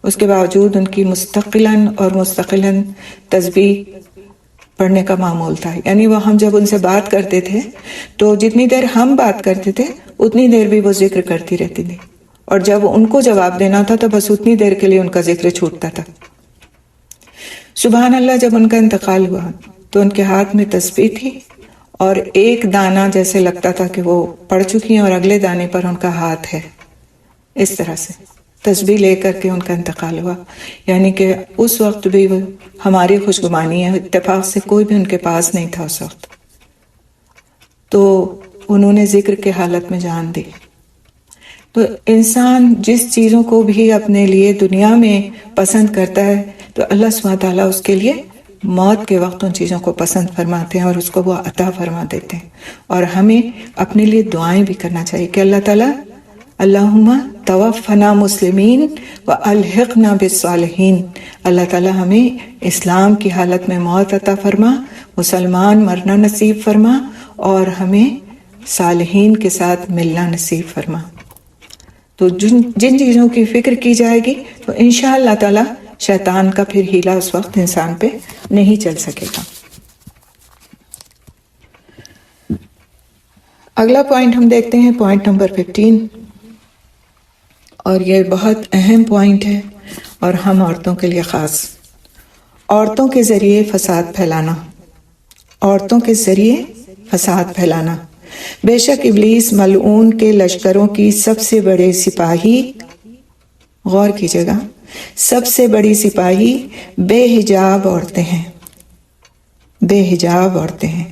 اس کے باوجود ان کی مستقلاً تسبیح پڑھنے کا معمول تھا۔ یعنی وہ ہم جب ان سے بات کرتے تھے تو جتنی دیر ہم بات کرتے تھے اتنی دیر بھی وہ ذکر کرتی رہتی تھی، اور جب ان کو جواب دینا تھا تو بس اتنی دیر کے لیے ان کا ذکر چھوٹتا تھا۔ سبحان اللہ، جب ان کا انتقال ہوا تو ان کے ہاتھ میں تسبیح تھی، اور ایک دانہ جیسے لگتا تھا کہ وہ پڑ چکی ہیں اور اگلے دانے پر ان کا ہاتھ ہے، اس طرح سے تسبیح لے کر کے ان کا انتقال ہوا۔ یعنی کہ اس وقت بھی وہ ہماری خوشگمانی ہے، اتفاق سے کوئی بھی ان کے پاس نہیں تھا اس وقت، تو انہوں نے ذکر کے حالت میں جان دی۔ تو انسان جس چیزوں کو بھی اپنے لیے دنیا میں پسند کرتا ہے تو اللہ سبحانہ تعالیٰ اس کے لیے موت کے وقت ان چیزوں کو پسند فرماتے ہیں اور اس کو وہ عطا فرما دیتے ہیں۔ اور ہمیں اپنے لیے دعائیں بھی کرنا چاہیے کہ اللہ تعالیٰ اللہم توفنا مسلمین و الحقنا بالصالحین، اللہ تعالیٰ ہمیں اسلام کی حالت میں موت عطا فرما، مسلمان مرنا نصیب فرما، اور ہمیں صالحین کے ساتھ ملنا نصیب فرما۔ تو جن چیزوں کی فکر کی جائے گی تو انشاءاللہ تعالیٰ شیطان کا پھر ہیلا اس وقت انسان پہ نہیں چل سکے گا۔ اگلا پوائنٹ ہم دیکھتے ہیں، پوائنٹ نمبر 15، اور یہ بہت اہم پوائنٹ ہے اور ہم عورتوں کے لیے خاص۔ عورتوں کے ذریعے فساد پھیلانا، عورتوں کے ذریعے فساد پھیلانا۔ بے شک ابلیس ملعون کے لشکروں کی سب سے بڑے سپاہی، غور کیجئے گا، سب سے بڑی سپاہی بے حجاب عورتیں ہیں، بے حجاب عورتیں ہیں۔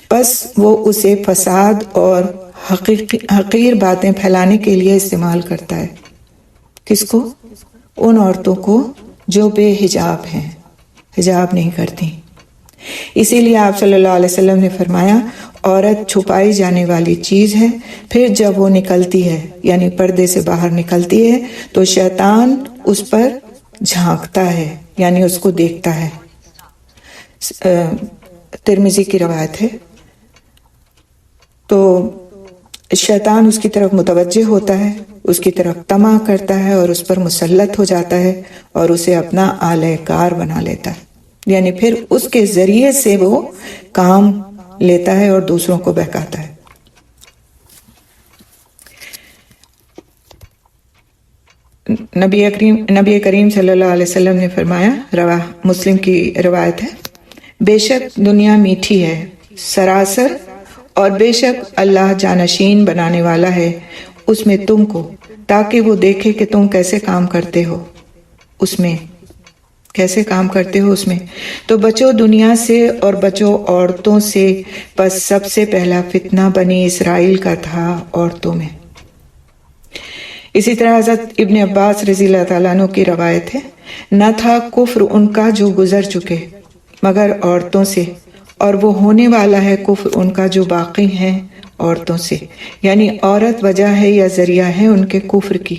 پس وہ اسے فساد اور حقیر باتیں پھیلانے کے لیے استعمال کرتا ہے۔ کس کو؟ ان عورتوں کو جو بے حجاب ہیں، حجاب نہیں کرتی۔ اسی لیے آپ صلی اللہ علیہ وسلم نے فرمایا، عورت چھپائی جانے والی چیز ہے، پھر جب وہ نکلتی ہے یعنی پردے سے باہر نکلتی ہے تو شیطان اس پر جھانکتا ہے، یعنی اس کو دیکھتا ہے۔ ترمذی کی روایت ہے۔ تو شیطان اس کی طرف متوجہ ہوتا ہے، اس کی طرف طمع کرتا ہے اور اس پر مسلط ہو جاتا ہے اور اسے اپنا آلہ کار بنا لیتا ہے، یعنی پھر اس کے ذریعے سے وہ کام لیتا ہے اور دوسروں کو بہکاتا ہے۔ نبی کریم صلی اللہ علیہ وسلم نے فرمایا، مسلم کی روایت ہے، بے شک دنیا میٹھی ہے سراسر، اور بے شک اللہ جانشین بنانے والا ہے اس میں تم کو، تاکہ وہ دیکھے کہ تم کیسے کام کرتے ہو اس میں، کیسے کام کرتے ہو اس میں۔ تو بچو دنیا سے اور بچو عورتوں سے، پس سب سے پہلا فتنہ بنی اسرائیل کا تھا عورتوں میں۔ اسی طرح حضرت ابن عباس رضی اللہ تعالیٰ عنہ کی روایت ہے، نہ تھا کفر ان کا جو گزر چکے مگر عورتوں سے، اور وہ ہونے والا ہے کفر ان کا جو باقی ہیں عورتوں سے، یعنی عورت وجہ ہے یا ذریعہ ہے ان کے کفر کی۔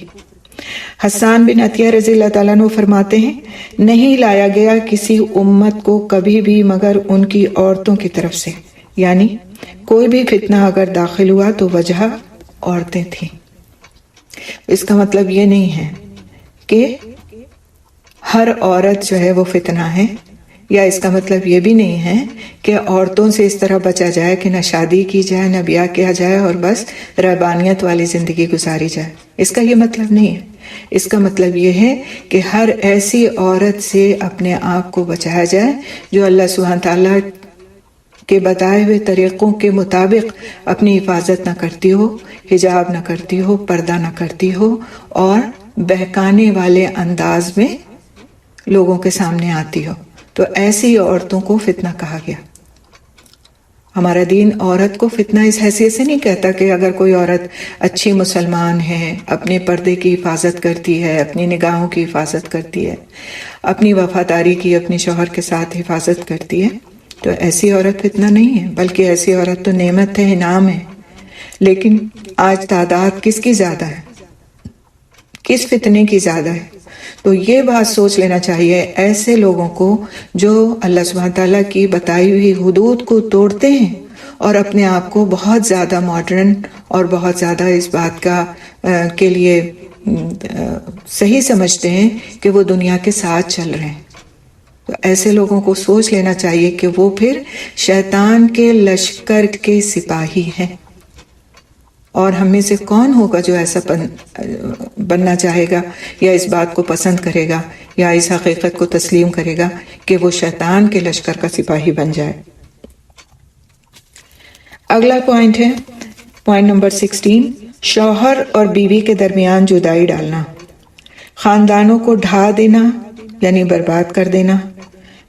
حسان بن عطیہ رضی اللہ تعالیٰ عنہ فرماتے ہیں، نہیں لایا گیا کسی امت کو کبھی بھی مگر ان کی عورتوں کی طرف سے، یعنی کوئی بھی فتنہ اگر داخل ہوا تو وجہ عورتیں تھیں۔ اس کا مطلب یہ نہیں ہے کہ ہر عورت جو ہے وہ فتنہ ہے، یا اس کا مطلب یہ بھی نہیں ہے کہ عورتوں سے اس طرح بچا جائے کہ نہ شادی کی جائے نہ بیاہ کیا جائے اور بس رہبانیت والی زندگی گزاری جائے۔ اس کا یہ مطلب نہیں ہے۔ اس کا مطلب یہ ہے کہ ہر ایسی عورت سے اپنے آپ کو بچایا جائے جو اللہ سبحانہ تعالیٰ کے بتائے ہوئے طریقوں کے مطابق اپنی حفاظت نہ کرتی ہو، حجاب نہ کرتی ہو، پردہ نہ کرتی ہو، اور بہکانے والے انداز میں لوگوں کے سامنے آتی ہو، تو ایسی عورتوں کو فتنہ کہا گیا۔ ہمارا دین عورت کو فتنہ اس حیثیت سے نہیں کہتا کہ اگر کوئی عورت اچھی مسلمان ہے، اپنے پردے کی حفاظت کرتی ہے، اپنی نگاہوں کی حفاظت کرتی ہے، اپنی وفاداری کی اپنے شوہر کے ساتھ حفاظت کرتی ہے، تو ایسی عورت فتنہ نہیں ہے، بلکہ ایسی عورت تو نعمت ہے، انعام ہے۔ لیکن آج تعداد کس کی زیادہ ہے؟ کس فتنے کی زیادہ ہے؟ تو یہ بات سوچ لینا چاہیے ایسے لوگوں کو جو اللہ سبحانہ تعالیٰ کی بتائی ہوئی حدود کو توڑتے ہیں اور اپنے آپ کو بہت زیادہ ماڈرن اور بہت زیادہ اس بات کا کے لیے صحیح سمجھتے ہیں کہ وہ دنیا کے ساتھ چل رہے ہیں۔ تو ایسے لوگوں کو سوچ لینا چاہیے کہ وہ پھر شیطان کے لشکر کے سپاہی ہیں، اور ہم میں سے کون ہوگا جو ایسا بننا چاہے گا یا اس بات کو پسند کرے گا یا اس حقیقت کو تسلیم کرے گا کہ وہ شیطان کے لشکر کا سپاہی بن جائے۔ اگلا پوائنٹ ہے پوائنٹ نمبر 16، شوہر اور بیوی کے درمیان جدائی ڈالنا، خاندانوں کو ڈھا دینا یعنی برباد کر دینا،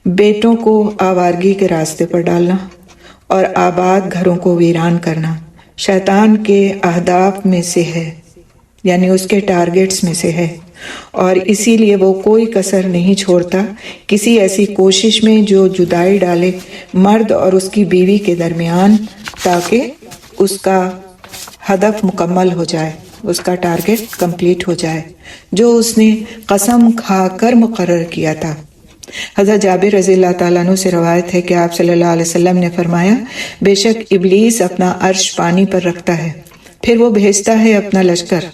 بیٹوں کو آوارگی کے راستے پر ڈالنا اور آباد گھروں کو ویران کرنا شیطان کے اہداف میں سے ہے، یعنی اس کے ٹارگٹس میں سے ہے، اور اسی لیے وہ کوئی کسر نہیں چھوڑتا کسی ایسی کوشش میں جو جدائی ڈالے مرد اور اس کی بیوی کے درمیان، تاکہ اس کا ہدف مکمل ہو جائے۔ اس کا ٹارگٹ کمپلیٹ ہو جائے جو اس نے قسم کھا کر مقرر کیا تھا۔ حضرت جابر رضی اللہ تعالیٰ عنہ سے روایت ہے کہ آپ صلی اللہ علیہ وسلم نے فرمایا، بے شک ابلیس اپنا عرش پانی پر رکھتا ہے، پھر وہ بھیجتا ہے اپنا لشکر،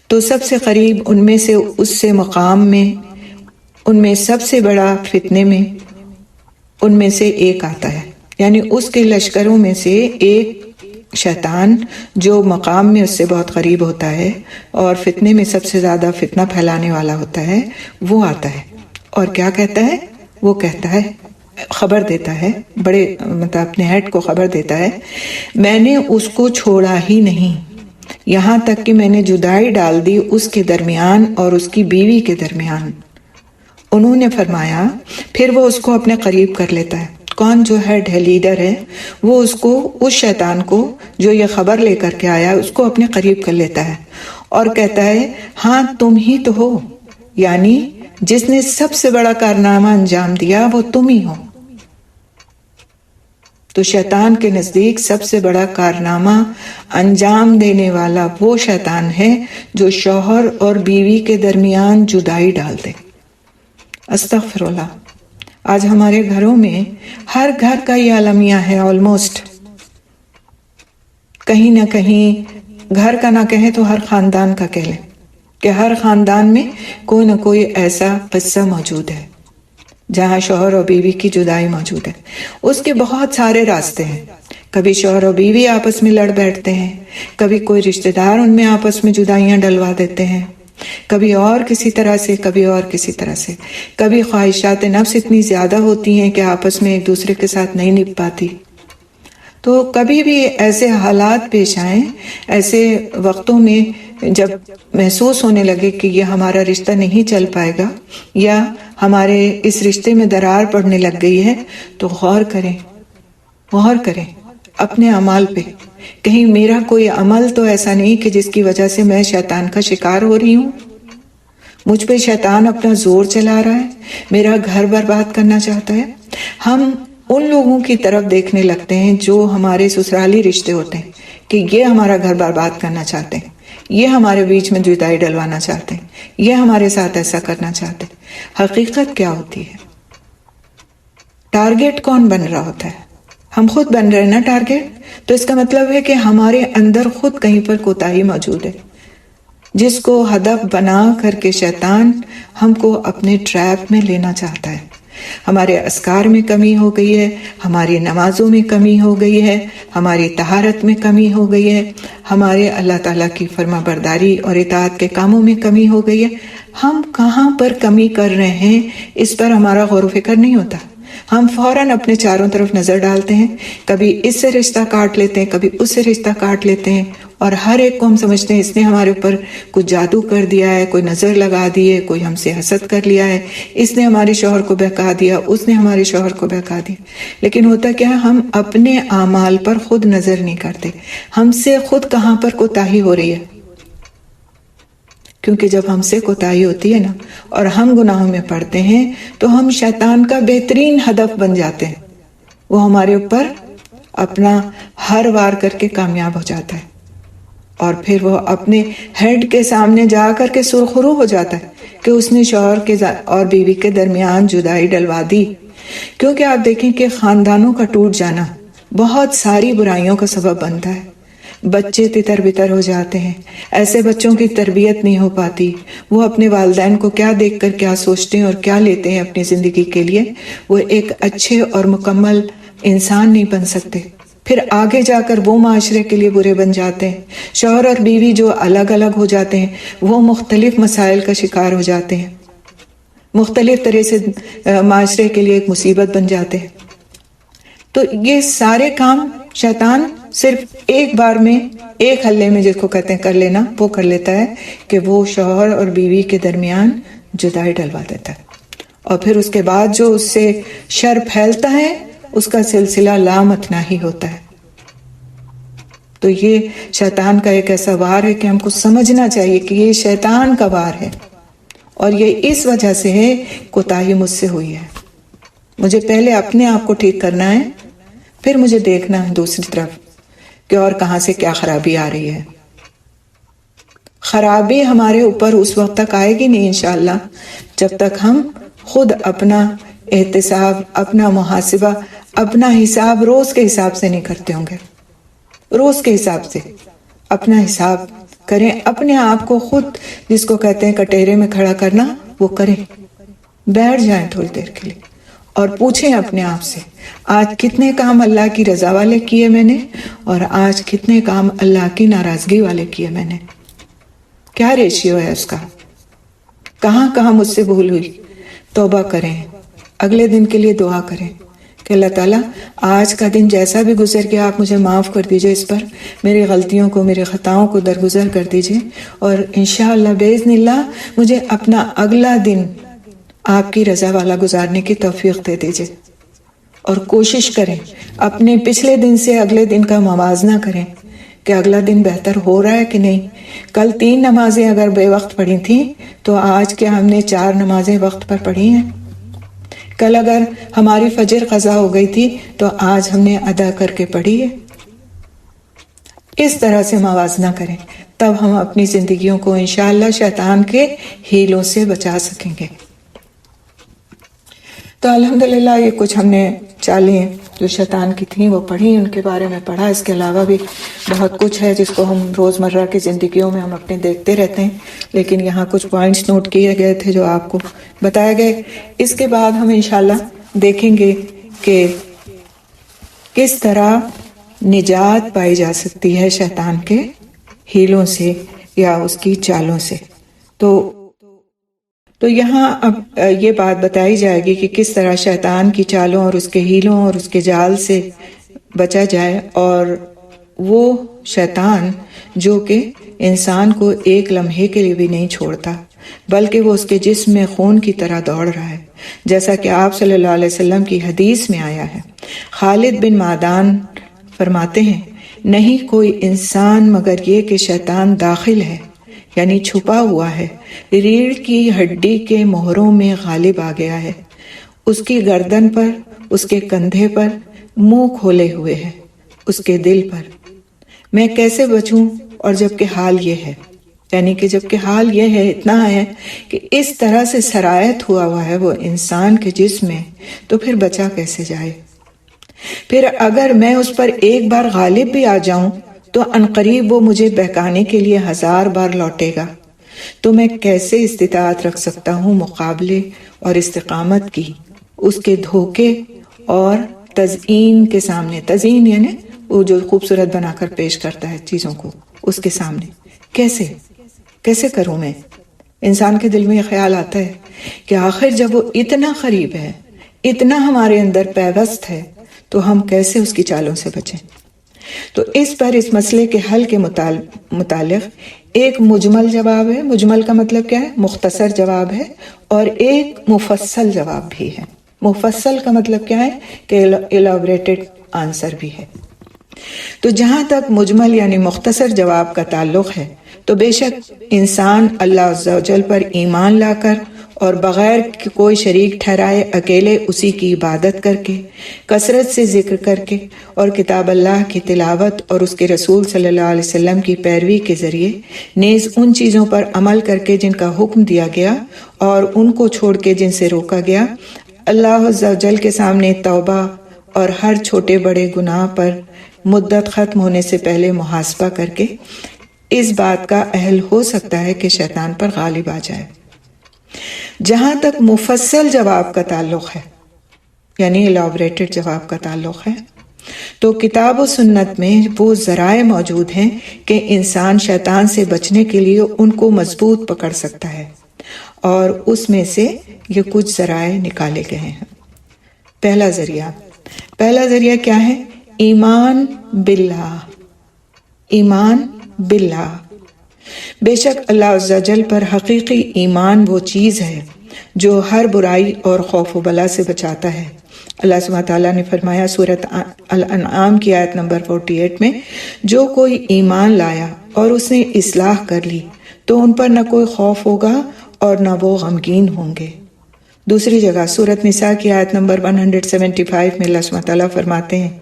تو سب سے قریب ان میں سے اس سے مقام میں، ان میں سب سے بڑا فتنے میں ان میں سے ایک آتا ہے، یعنی اس کے لشکروں میں سے ایک شیطان جو مقام میں اس سے بہت قریب ہوتا ہے اور فتنے میں سب سے زیادہ فتنہ پھیلانے والا ہوتا ہے، وہ آتا ہے اور کیا کہتا ہے؟ وہ کہتا ہے، خبر دیتا ہے، بڑے مطلب اپنے ہیڈ کو خبر دیتا ہے، میں نے اس کو چھوڑا ہی نہیں یہاں تک کہ میں نے جدائی ڈال دی اس کے درمیان اور اس کی بیوی کے درمیان۔ انہوں نے فرمایا پھر وہ اس کو اپنے قریب کر لیتا ہے۔ کون جو ہیڈ ہے، لیڈر ہے، وہ اس کو، اس شیطان کو جو یہ خبر لے کر کے آیا، اس کو اپنے قریب کر لیتا ہے اور کہتا ہے ہاں تم ہی تو ہو، یعنی جس نے سب سے بڑا کارنامہ انجام دیا وہ تم ہی ہو۔ تو شیطان کے نزدیک سب سے بڑا کارنامہ انجام دینے والا وہ شیطان ہے جو شوہر اور بیوی کے درمیان جدائی ڈال دے۔ استغفر اللہ۔ آج ہمارے گھروں میں ہر گھر کا یہ المیہ ہے، آلموسٹ کہیں نہ کہیں، گھر کا نہ کہیں تو ہر خاندان کا کہہ لیں کہ ہر خاندان میں کوئی نہ کوئی ایسا قصہ موجود ہے جہاں شوہر اور بیوی کی جدائی موجود ہے۔ اس کے بہت سارے راستے ہیں، کبھی شوہر اور بیوی آپس میں لڑ بیٹھتے ہیں، کبھی کوئی رشتہ دار ان میں آپس میں جدائیاں ڈلوا دیتے ہیں، کبھی اور کسی طرح سے، کبھی اور کسی طرح سے، کبھی خواہشات نفس اتنی زیادہ ہوتی ہیں کہ آپس میں ایک دوسرے کے ساتھ نہیں نبھ پاتی۔ تو کبھی بھی ایسے حالات پیش آئیں، ایسے وقتوں میں جب محسوس ہونے لگے کہ یہ ہمارا رشتہ نہیں چل پائے گا یا ہمارے اس رشتے میں درار پڑنے لگ گئی ہے، تو غور کریں اپنے اعمال پہ، کہیں میرا کوئی عمل تو ایسا نہیں کہ جس کی وجہ سے میں شیطان کا شکار ہو رہی ہوں، مجھ پہ شیطان اپنا زور چلا رہا ہے، میرا گھر برباد کرنا چاہتا ہے۔ ہم ان لوگوں کی طرف دیکھنے لگتے ہیں جو ہمارے سسرالی رشتے ہوتے ہیں کہ یہ ہمارا گھر برباد کرنا چاہتے ہیں، یہ ہمارے بیچ میں جدائی ڈلوانا چاہتے ہیں، یہ ہمارے ساتھ ایسا کرنا چاہتے ہیں۔ حقیقت کیا ہوتی ہے؟ ٹارگٹ کون بن رہا ہوتا ہے؟ ہم خود بن رہے ہیں نا ٹارگٹ، تو اس کا مطلب ہے کہ ہمارے اندر خود کہیں پر کوتاہی موجود ہے، جس کو ہدف بنا کر کے شیطان ہم کو اپنے ٹریپ میں لینا چاہتا ہے۔ ہمارے اذکار میں کمی ہو گئی ہے، ہماری نمازوں میں کمی ہو گئی ہے، ہماری طہارت میں کمی ہو گئی ہے، ہمارے اللہ تعالیٰ کی فرما برداری اور اطاعت کے کاموں میں کمی ہو گئی ہے۔ ہم کہاں پر کمی کر رہے ہیں اس پر ہمارا غور و فکر نہیں ہوتا۔ ہم فوراً اپنے چاروں طرف نظر ڈالتے ہیں، کبھی اس سے رشتہ کاٹ لیتے ہیں، کبھی اس سے رشتہ کاٹ لیتے ہیں، اور ہر ایک کو ہم سمجھتے ہیں اس نے ہمارے اوپر کچھ جادو کر دیا ہے، کوئی نظر لگا دی ہے، کوئی ہم سے حسد کر لیا ہے، اس نے ہمارے شوہر کو بہکا دیا، اس نے ہمارے شوہر کو بہکا دیا۔ لیکن ہوتا کیا ہے، ہم اپنے اعمال پر خود نظر نہیں کرتے، ہم سے خود کہاں پر کوتاہی ہو رہی ہے۔ کیونکہ جب ہم سے کوتاہی ہوتی ہے نا اور ہم گناہوں میں پڑتے ہیں تو ہم شیطان کا بہترین ہدف بن جاتے ہیں، وہ ہمارے اوپر اپنا ہر وار کر کے کامیاب ہو جاتا ہے، اور پھر وہ اپنے ہیڈ کے سامنے جا کر کے سرخرو ہو جاتا ہے کہ اس نے شوہر کے اور بیوی کے درمیان جدائی ڈلوا دی۔ کیونکہ آپ دیکھیں کہ خاندانوں کا ٹوٹ جانا بہت ساری برائیوں کا سبب بنتا ہے۔ بچے تتر بتر ہو جاتے ہیں، ایسے بچوں کی تربیت نہیں ہو پاتی، وہ اپنے والدین کو کیا دیکھ کر کیا سوچتے ہیں اور کیا لیتے ہیں اپنی زندگی کے لیے، وہ ایک اچھے اور مکمل انسان نہیں بن سکتے۔ پھر آگے جا کر وہ معاشرے کے لیے برے بن جاتے ہیں۔ شوہر اور بیوی جو الگ الگ ہو جاتے ہیں وہ مختلف مسائل کا شکار ہو جاتے ہیں، مختلف طرح سے معاشرے کے لیے ایک مصیبت بن جاتے ہیں۔ تو یہ سارے کام شیطان صرف ایک بار میں، ایک ہلے میں، جس کو کہتے ہیں کر لینا، وہ کر لیتا ہے کہ وہ شوہر اور بیوی کے درمیان جدائی ڈلوا دیتا ہے، اور پھر اس کے بعد جو اس سے شر پھیلتا ہے اس کا سلسلہ لامتناہی ہوتا ہے۔ تو یہ شیطان کا ایک ایسا وار ہے کہ ہم کو سمجھنا چاہیے کہ یہ شیطان کا وار ہے، اور یہ اس وجہ سے ہے کوتاہی مجھ سے ہوئی ہے۔ مجھے پہلے اپنے آپ کو ٹھیک کرنا ہے، پھر مجھے دیکھنا ہے دوسری طرف کہ اور کہاں سے کیا خرابی آ رہی ہے۔ خرابی ہمارے اوپر اس وقت تک آئے گی نہیں انشاءاللہ جب تک ہم خود اپنا احتساب، اپنا محاسبہ، اپنا حساب روز کے حساب سے نہیں کرتے ہوں گے۔ روز کے حساب سے اپنا حساب کریں، اپنے آپ کو خود، جس کو کہتے ہیں کٹہرے میں کھڑا کرنا، وہ کریں، بیٹھ جائیں تھوڑی دیر کے لیے اور پوچھیں اپنے آپ سے آج کتنے کام اللہ کی رضا والے کیے میں نے، اور آج کتنے کام اللہ کی ناراضگی والے کیے میں نے، کیا ریشیو ہے اس کا، کہاں کہاں مجھ سے بھول ہوئی۔ توبہ کریں، اگلے دن کے لیے دعا کریں کہ اللہ تعالیٰ آج کا دن جیسا بھی گزر گیا آپ مجھے معاف کر دیجئے، اس پر میری غلطیوں کو، میری خطاؤں کو درگزر کر دیجئے، اور انشاءاللہ باذن اللہ مجھے اپنا اگلا دن آپ کی رضا والا گزارنے کی توفیق دے دیجئے۔ اور کوشش کریں اپنے پچھلے دن سے اگلے دن کا موازنہ کریں کہ اگلا دن بہتر ہو رہا ہے کہ نہیں۔ کل 3 نمازیں اگر بے وقت پڑھی تھیں تو آج کیا ہم نے 4 نمازیں وقت پر پڑھی ہیں؟ کل اگر ہماری فجر قضا ہو گئی تھی تو آج ہم نے ادا کر کے پڑھی ہے؟ اس طرح سے موازنہ کریں، تب ہم اپنی زندگیوں کو انشاءاللہ شیطان کے ہیلوں سے بچا سکیں گے۔ تو الحمدللہ یہ کچھ ہم نے چالیں جو شیطان کی تھیں وہ پڑھی، ان کے بارے میں پڑھا۔ اس کے علاوہ بھی بہت کچھ ہے جس کو ہم روزمرہ کی زندگیوں میں ہم اپنے دیکھتے رہتے ہیں، لیکن یہاں کچھ پوائنٹس نوٹ کیے گئے تھے جو آپ کو بتائے گئے۔ اس کے بعد ہم انشاءاللہ دیکھیں گے کہ کس طرح نجات پائی جا سکتی ہے شیطان کے ہیلوں سے یا اس کی چالوں سے۔ تو یہاں اب یہ بات بتائی جائے گی کہ کس طرح شیطان کی چالوں اور اس کے ہیلوں اور اس کے جال سے بچا جائے، اور وہ شیطان جو کہ انسان کو ایک لمحے کے لیے بھی نہیں چھوڑتا، بلکہ وہ اس کے جسم میں خون کی طرح دوڑ رہا ہے، جیسا کہ آپ صلی اللہ علیہ وسلم کی حدیث میں آیا ہے۔ خالد بن معدان فرماتے ہیں، نہیں کوئی انسان مگر یہ کہ شیطان داخل ہے، یعنی چھپا ہوا ہے، ریڑھ کی ہڈی کے مہروں میں غالب آ گیا ہے، اس کی گردن پر، اس کے کندھے پر منہ کھولے ہوئے ہے، اس کے دل پر۔ میں کیسے بچوں؟ اور جبکہ حال یہ ہے، یعنی کہ جبکہ حال یہ ہے، اتنا ہے کہ اس طرح سے سرایت ہوا ہے وہ انسان کے جسم میں، تو پھر بچا کیسے جائے؟ پھر اگر میں اس پر ایک بار غالب بھی آ جاؤں تو عنقریب وہ مجھے بہکانے کے لیے 1000 بار لوٹے گا، تو میں کیسے استطاعت رکھ سکتا ہوں مقابلے اور استقامت کی اس کے دھوکے اور تزئین کے سامنے۔ تزئین یعنی وہ جو خوبصورت بنا کر پیش کرتا ہے چیزوں کو، اس کے سامنے کیسے کروں میں؟ انسان کے دل میں یہ خیال آتا ہے کہ آخر جب وہ اتنا قریب ہے، اتنا ہمارے اندر پیوست ہے، تو ہم کیسے اس کی چالوں سے بچیں؟ تو اس پر اس مسئلے کے حل کے متعلق ایک مجمل جواب ہے۔ مجمل کا مطلب کیا ہے؟ مختصر جواب ہے، اور ایک مفصل جواب بھی ہے۔ مفصل کا مطلب کیا ہے؟ کہ ایلابریٹڈ آنسر بھی ہے۔ تو جہاں تک مجمل یعنی مختصر جواب کا تعلق ہے، تو بے شک انسان اللہ عز و جل پر ایمان لا کر اور بغیر کوئی شریک ٹھہرائے اکیلے اسی کی عبادت کر کے، کثرت سے ذکر کر کے، اور کتاب اللہ کی تلاوت اور اس کے رسول صلی اللہ علیہ وسلم کی پیروی کے ذریعے نیز ان چیزوں پر عمل کر کے جن کا حکم دیا گیا اور ان کو چھوڑ کے جن سے روکا گیا، اللہ عز و جل کے سامنے توبہ اور ہر چھوٹے بڑے گناہ پر مدت ختم ہونے سے پہلے محاسبہ کر کے اس بات کا اہل ہو سکتا ہے کہ شیطان پر غالب آ جائے۔ جہاں تک مفصل جواب کا تعلق ہے، یعنی ایلابریٹڈ جواب کا تعلق ہے، تو کتاب و سنت میں وہ ذرائع موجود ہیں کہ انسان شیطان سے بچنے کے لیے ان کو مضبوط پکڑ سکتا ہے، اور اس میں سے یہ کچھ ذرائع نکالے گئے ہیں۔ پہلا ذریعہ کیا ہے؟ ایمان باللہ۔ ایمان باللہ، بے شک اللہ عز و جل پر حقیقی ایمان وہ چیز ہے جو ہر برائی اور خوف و بلا سے بچاتا ہے۔ اللہ سبحانہ تعالیٰ نے فرمایا سورۃ الانعام کی آیت نمبر 48 میں، جو کوئی ایمان لایا اور اس نے اصلاح کر لی تو ان پر نہ کوئی خوف ہوگا اور نہ وہ غمگین ہوں گے۔ دوسری جگہ سورۃ نساء کی آیت نمبر 175 میں اللہ سبحانہ تعالیٰ فرماتے ہیں،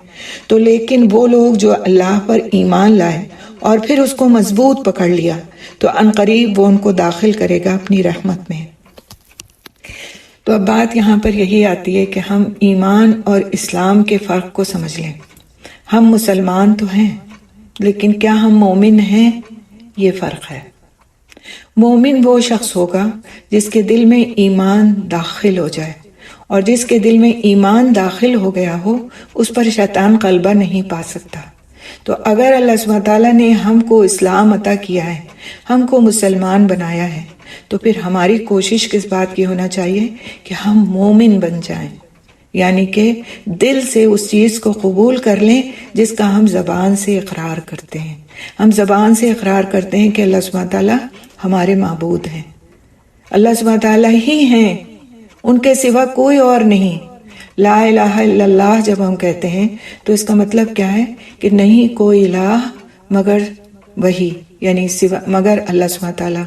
تو لیکن وہ لوگ جو اللہ پر ایمان لائے اور پھر اس کو مضبوط پکڑ لیا تو عنقریب وہ ان کو داخل کرے گا اپنی رحمت میں۔ تو اب بات یہاں پر یہی آتی ہے کہ ہم ایمان اور اسلام کے فرق کو سمجھ لیں۔ ہم مسلمان تو ہیں، لیکن کیا ہم مومن ہیں؟ یہ فرق ہے۔ مومن وہ شخص ہوگا جس کے دل میں ایمان داخل ہو جائے، اور جس کے دل میں ایمان داخل ہو گیا ہو اس پر شیطان غلبہ نہیں پا سکتا۔ تو اگر اللہ سبحانہ تعالیٰ نے ہم کو اسلام عطا کیا ہے، ہم کو مسلمان بنایا ہے، تو پھر ہماری کوشش کس بات کی ہونا چاہیے کہ ہم مومن بن جائیں، یعنی کہ دل سے اس چیز کو قبول کر لیں جس کا ہم زبان سے اقرار کرتے ہیں۔ ہم زبان سے اقرار کرتے ہیں کہ اللہ سبحانہ تعالیٰ ہمارے معبود ہیں، اللہ سبحانہ تعالیٰ ہی ہیں، ان کے سوا کوئی اور نہیں۔ لا الہ الا اللہ جب ہم کہتے ہیں تو اس کا مطلب کیا ہے کہ نہیں کوئی الہ مگر وہی، یعنی مگر اللہ سبحانہ تعالیٰ۔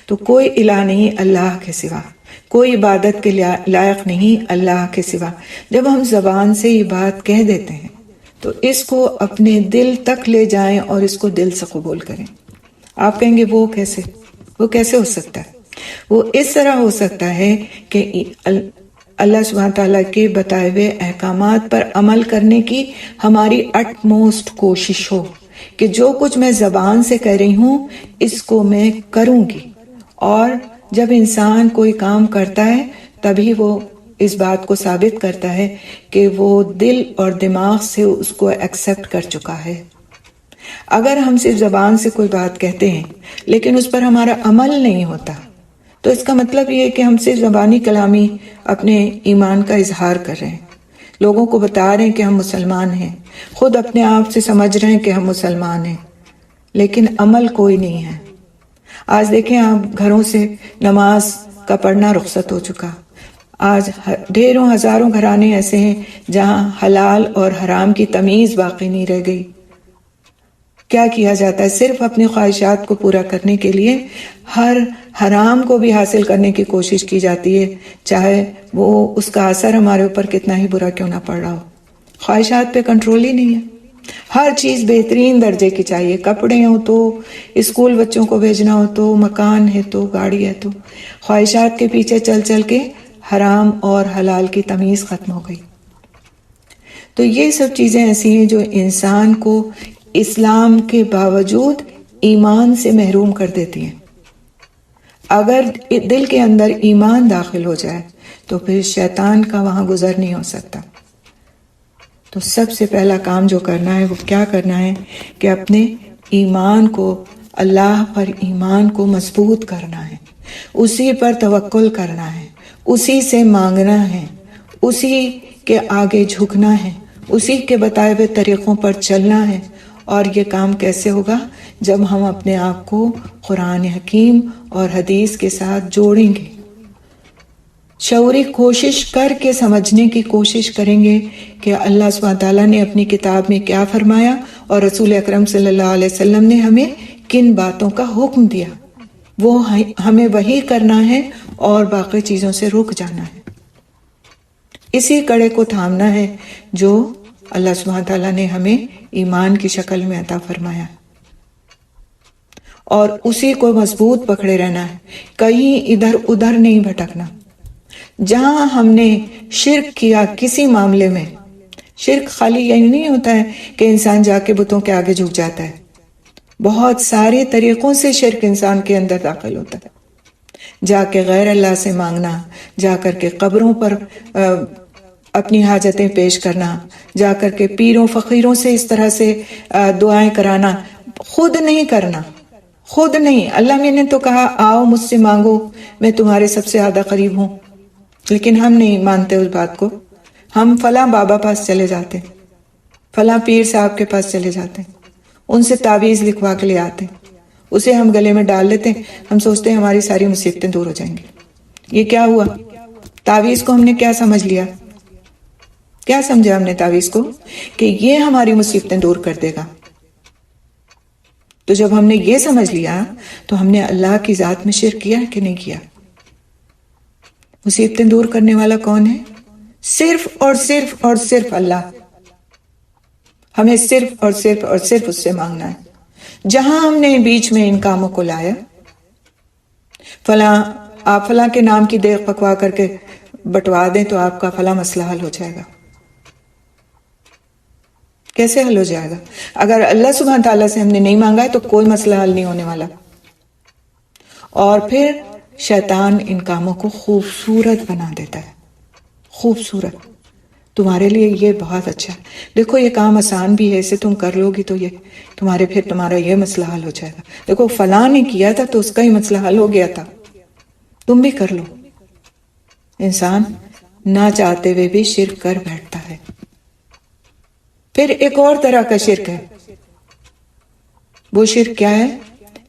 تو کوئی الہ نہیں اللہ کے سوا، کوئی عبادت کے لائق نہیں اللہ کے سوا۔ جب ہم زبان سے یہ بات کہہ دیتے ہیں تو اس کو اپنے دل تک لے جائیں اور اس کو دل سے قبول کریں۔ آپ کہیں گے وہ کیسے ہو سکتا ہے؟ وہ اس طرح ہو سکتا ہے کہ اللہ سبحانہ تعالیٰ کے بتائے ہوئے احکامات پر عمل کرنے کی ہماری اٹ موسٹ کوشش ہو کہ جو کچھ میں زبان سے کہہ رہی ہوں اس کو میں کروں گی۔ اور جب انسان کوئی کام کرتا ہے تبھی وہ اس بات کو ثابت کرتا ہے کہ وہ دل اور دماغ سے اس کو ایکسپٹ کر چکا ہے۔ اگر ہم صرف زبان سے کوئی بات کہتے ہیں لیکن اس پر ہمارا عمل نہیں ہوتا تو اس کا مطلب یہ ہے کہ ہم صرف زبانی کلامی اپنے ایمان کا اظہار کر رہے ہیں، لوگوں کو بتا رہے ہیں کہ ہم مسلمان ہیں، خود اپنے آپ سے سمجھ رہے ہیں کہ ہم مسلمان ہیں، لیکن عمل کوئی نہیں ہے۔ آج دیکھیں آپ گھروں سے نماز کا پڑھنا رخصت ہو چکا۔ آج ڈھیروں ہزاروں گھرانے ایسے ہیں جہاں حلال اور حرام کی تمیز باقی نہیں رہ گئی۔ کیا کیا جاتا ہے؟ صرف اپنی خواہشات کو پورا کرنے کے لیے ہر حرام کو بھی حاصل کرنے کی کوشش کی جاتی ہے، چاہے وہ اس کا اثر ہمارے اوپر کتنا ہی برا کیوں نہ پڑ رہا ہو۔ خواہشات پہ کنٹرول ہی نہیں ہے۔ ہر چیز بہترین درجے کی چاہیے، کپڑے ہوں تو، اسکول بچوں کو بھیجنا ہو تو، مکان ہے تو، گاڑی ہے تو۔ خواہشات کے پیچھے چل چل کے حرام اور حلال کی تمیز ختم ہو گئی۔ تو یہ سب چیزیں ایسی ہیں جو انسان کو اسلام کے باوجود ایمان سے محروم کر دیتی ہیں۔ اگر دل کے اندر ایمان داخل ہو جائے تو پھر شیطان کا وہاں گزر نہیں ہو سکتا۔ تو سب سے پہلا کام جو کرنا ہے وہ کیا کرنا ہے کہ اپنے ایمان کو، اللہ پر ایمان کو مضبوط کرنا ہے، اسی پر توکل کرنا ہے، اسی سے مانگنا ہے، اسی کے آگے جھکنا ہے، اسی کے بتائے ہوئے طریقوں پر چلنا ہے۔ اور یہ کام کیسے ہوگا؟ جب ہم اپنے آپ کو قرآن حکیم اور حدیث کے ساتھ جوڑیں گے، شعوری کوشش کر کے سمجھنے کی کوشش کریں گے کہ اللہ سبحانہ تعالیٰ نے اپنی کتاب میں کیا فرمایا اور رسول اکرم صلی اللہ علیہ وسلم نے ہمیں کن باتوں کا حکم دیا، وہ ہمیں وہی کرنا ہے اور باقی چیزوں سے رک جانا ہے۔ اسی کڑے کو تھامنا ہے جو اللہ سبحانہ تعالیٰ نے ہمیں ایمان کی شکل میں عطا فرمایا، اور اسی کو مضبوط پکڑے رہنا ہے، کہیں ادھر ادھر نہیں بھٹکنا۔ جہاں ہم نے شرک کیا کسی معاملے میں، شرک خالی یہی نہیں ہوتا ہے کہ انسان جا کے بتوں کے آگے جھک جاتا ہے، بہت سارے طریقوں سے شرک انسان کے اندر داخل ہوتا ہے۔ جا کے غیر اللہ سے مانگنا، جا کر کے قبروں پر اپنی حاجتیں پیش کرنا، جا کر کے پیروں فقیروں سے اس طرح سے دعائیں کرانا، خود نہیں کرنا، خود نہیں۔ اللہ میں نے تو کہا آؤ مجھ سے مانگو، میں تمہارے سب سے زیادہ قریب ہوں، لیکن ہم نہیں مانتے اس بات کو۔ ہم فلاں بابا پاس چلے جاتے ہیں، فلاں پیر صاحب کے پاس چلے جاتے ہیں، ان سے تعویذ لکھوا کے لے آتے ہیں، اسے ہم گلے میں ڈال لیتے ہیں، ہم سوچتے ہیں ہماری ساری مصیبتیں دور ہو جائیں گی۔ یہ کیا ہوا؟ تعویذ کو ہم نے کیا سمجھ لیا؟ کیا سمجھا ہم نے تعویذ کو؟ کہ یہ ہماری مصیبتیں دور کر دے گا۔ تو جب ہم نے یہ سمجھ لیا تو ہم نے اللہ کی ذات میں شرک کیا کہ نہیں کیا؟ مصیبتیں دور کرنے والا کون ہے؟ صرف اور صرف اور صرف اللہ۔ ہمیں صرف اور صرف اور صرف اس سے مانگنا ہے۔ جہاں ہم نے بیچ میں ان کاموں کو لایا، آپ فلاں کے نام کی دیگ پکوا کر کے بٹوا دیں تو آپ کا فلاں مسئلہ حل ہو جائے گا. کیسے حل ہو جائے گا؟ اگر اللہ سبحانہ تعالیٰ سے ہم نے نہیں مانگا ہے تو کوئی مسئلہ حل نہیں ہونے والا. اور پھر شیطان ان کاموں کو خوبصورت بنا دیتا ہے. خوبصورت، تمہارے لیے یہ بہت اچھا ہے، دیکھو یہ کام آسان بھی ہے، اسے تم کر لو گی تو یہ تمہارا یہ مسئلہ حل ہو جائے گا. دیکھو فلاں نے کیا تھا تو اس کا ہی مسئلہ حل ہو گیا تھا، تم بھی کر لو. انسان نہ چاہتے ہوئے بھی شرک کر بیٹھتا ہے. پھر ایک اور طرح کا شرک ہے. وہ شرک کیا ہے